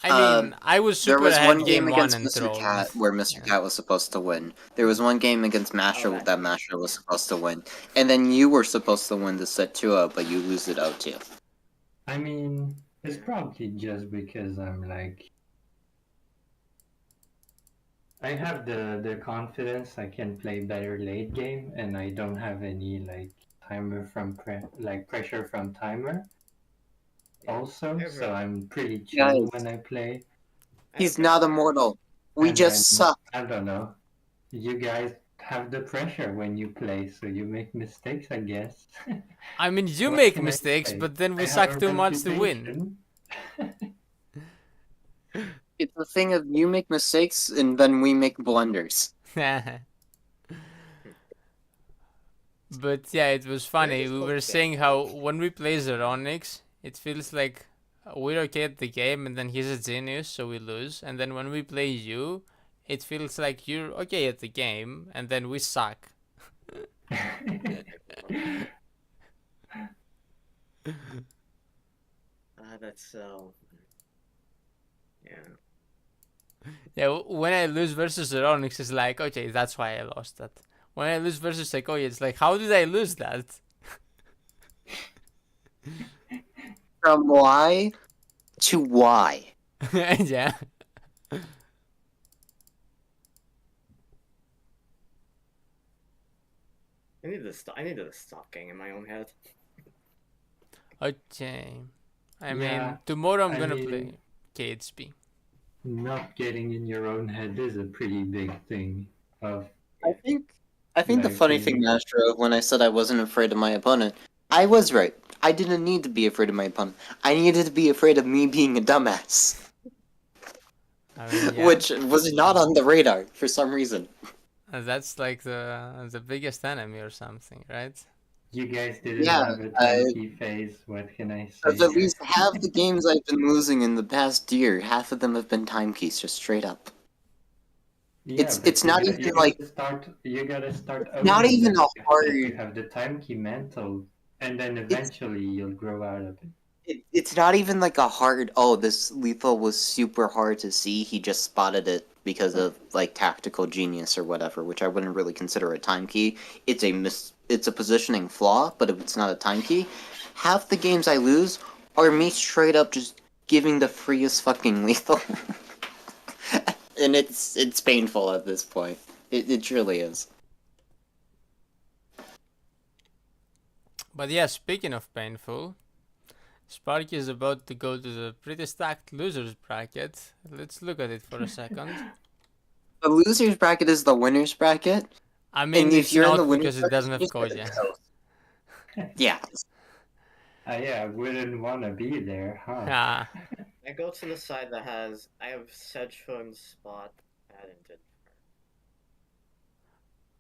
I mean, I was there super was ahead one game game 1 against and Mr. trolled. Cat where Mr. Yeah. Cat was supposed to win. There was one game against Master Oh, that Master was supposed to win. And then you were supposed to win the set 2 out, but you lose it out too. I mean, it's probably just because I'm like, I have the confidence I can play better late game, and I don't have any like timer from pressure from timer. Also, so I'm pretty chill Guys. when I play. He's not immortal. We And just suck. I don't know. You guys have the pressure when you play, so you make mistakes, I guess. I mean, you What make can I mistakes, say? but then we I have suck a too much to win. reputation. It's a thing of you make mistakes and then we make blunders. But yeah, it was funny. just We hope were that- saying how when we play Zeronix, it feels like we're okay at the game and then he's a genius, so we lose. And then when we play you, it feels like you're okay at the game and then we suck. That's so. Yeah. Yeah, when I lose versus Zeronix, it's like, okay, that's why I lost that. When I lose versus Sequoia, it's like, how did I lose that? From Y to Y. Yeah. I need to stop getting in my own head. Okay. I Yeah, mean, tomorrow I'm I gonna mean- play KHP. Not getting in your own head is a pretty big thing. I think the Like, funny you- thing, Master, when I said I wasn't afraid of my opponent, I was right. I didn't need to be afraid of my opponent. I needed to be afraid of me being a dumbass. I mean, yeah, Which was not on the radar for some reason. that's like the biggest enemy or something, right? You guys didn't Yeah, have a time key phase. What can I say? Of at least half the games I've been losing in the past year, half of them have been time keys, just straight up. Yeah, It's but not even like you gotta start not owning even the a fact that you hard. have the time key mantle, and then It's eventually you'll grow out of it. it's not even like a hard. Oh, this lethal was super hard to see. He just spotted it because of like tactical genius or whatever, which I wouldn't really consider a time key. It's a positioning flaw, but if it's not a time key, half the games I lose are me straight up just giving the freest fucking lethal. And it's painful at this point. It truly is. But yeah, speaking of painful, Sparky is about to go to the pretty stacked losers bracket. Let's look at it for a second. The losers bracket is the winners bracket, I mean, and if it's you're in the not winners because it bracket, doesn't you have just get Koya. toast. Yeah. Yeah, I wouldn't want to be there, huh? Ah, I go to the side that has. I have Sedgefung, Spot, Paddington.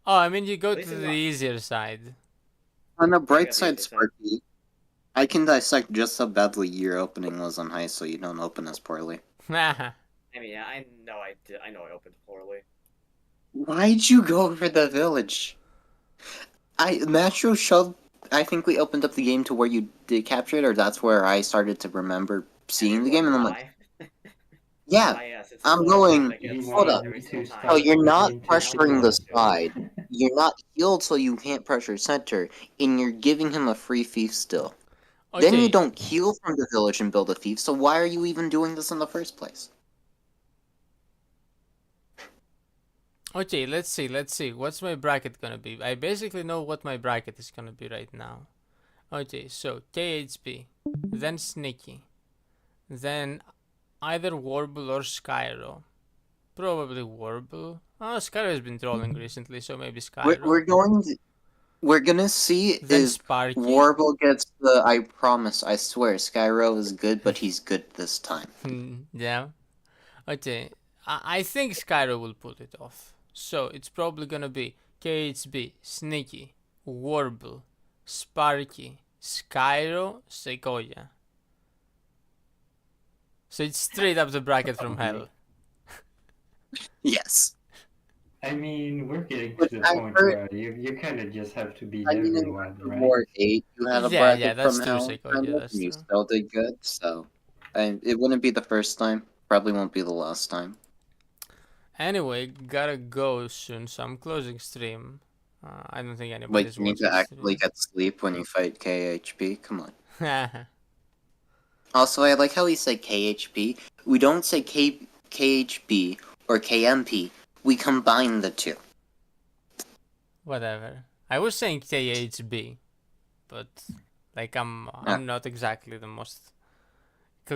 oh, I mean, you go At to least it's the not- easier side. On the I bright got the side, easy side. Sparky, I can dissect just how badly your opening was on high, so you don't open as poorly. I mean, yeah, I know I did. I know I opened poorly. Why'd you go for the village? Metro showed. I think we opened up the game to where you did capture it, or that's where I started to remember seeing the game, and I'm like, yeah, Yes, it's I'm the lower going. that He gets Hold wanted up. every me single to time. Oh, start you're not into pressuring the Koya. side. You're not healed, so you can't pressure center, and you're giving him a free thief still. Then you Okay, don't heal from the village and build a thief, so why are you even doing this in the first place? okay, let's see. What's my bracket gonna be? I basically know what my bracket is gonna be right now. Okay, so KHP, then Sneaky, then either Warble or Skyro. Probably Warble. Oh, Skyro has been trolling recently, so maybe We're, Skyro. we're going to, we're gonna see Then if Sparky. Warble gets the. I promise, I swear, Skyro is good, but he's good this time. Yeah. Okay, I think Skyro will pull it off. So it's probably gonna be KHB, Sneaky, Warble, Sparky, Skyro, Sequoia. So it's straight up the bracket from hell. Yes. I mean, we're getting to But the I point heard, where you kind of just have to beat I mean, in everyone, God of right? War 8, you had a Yeah, bracket that's from true, hell, Sequoia, kind of, that's and you true. still did good, so. It wouldn't be the first time. Probably won't be the last time. Anyway, gotta go soon, so I'm closing stream. I don't think Wait, anybody's you need watching to actually stream. get sleep when you fight KHP? Come on. Also, I like how he said KHP. We don't say KHB or KMP. We combine the two. Whatever. I was saying KHB, but like I'm not exactly the most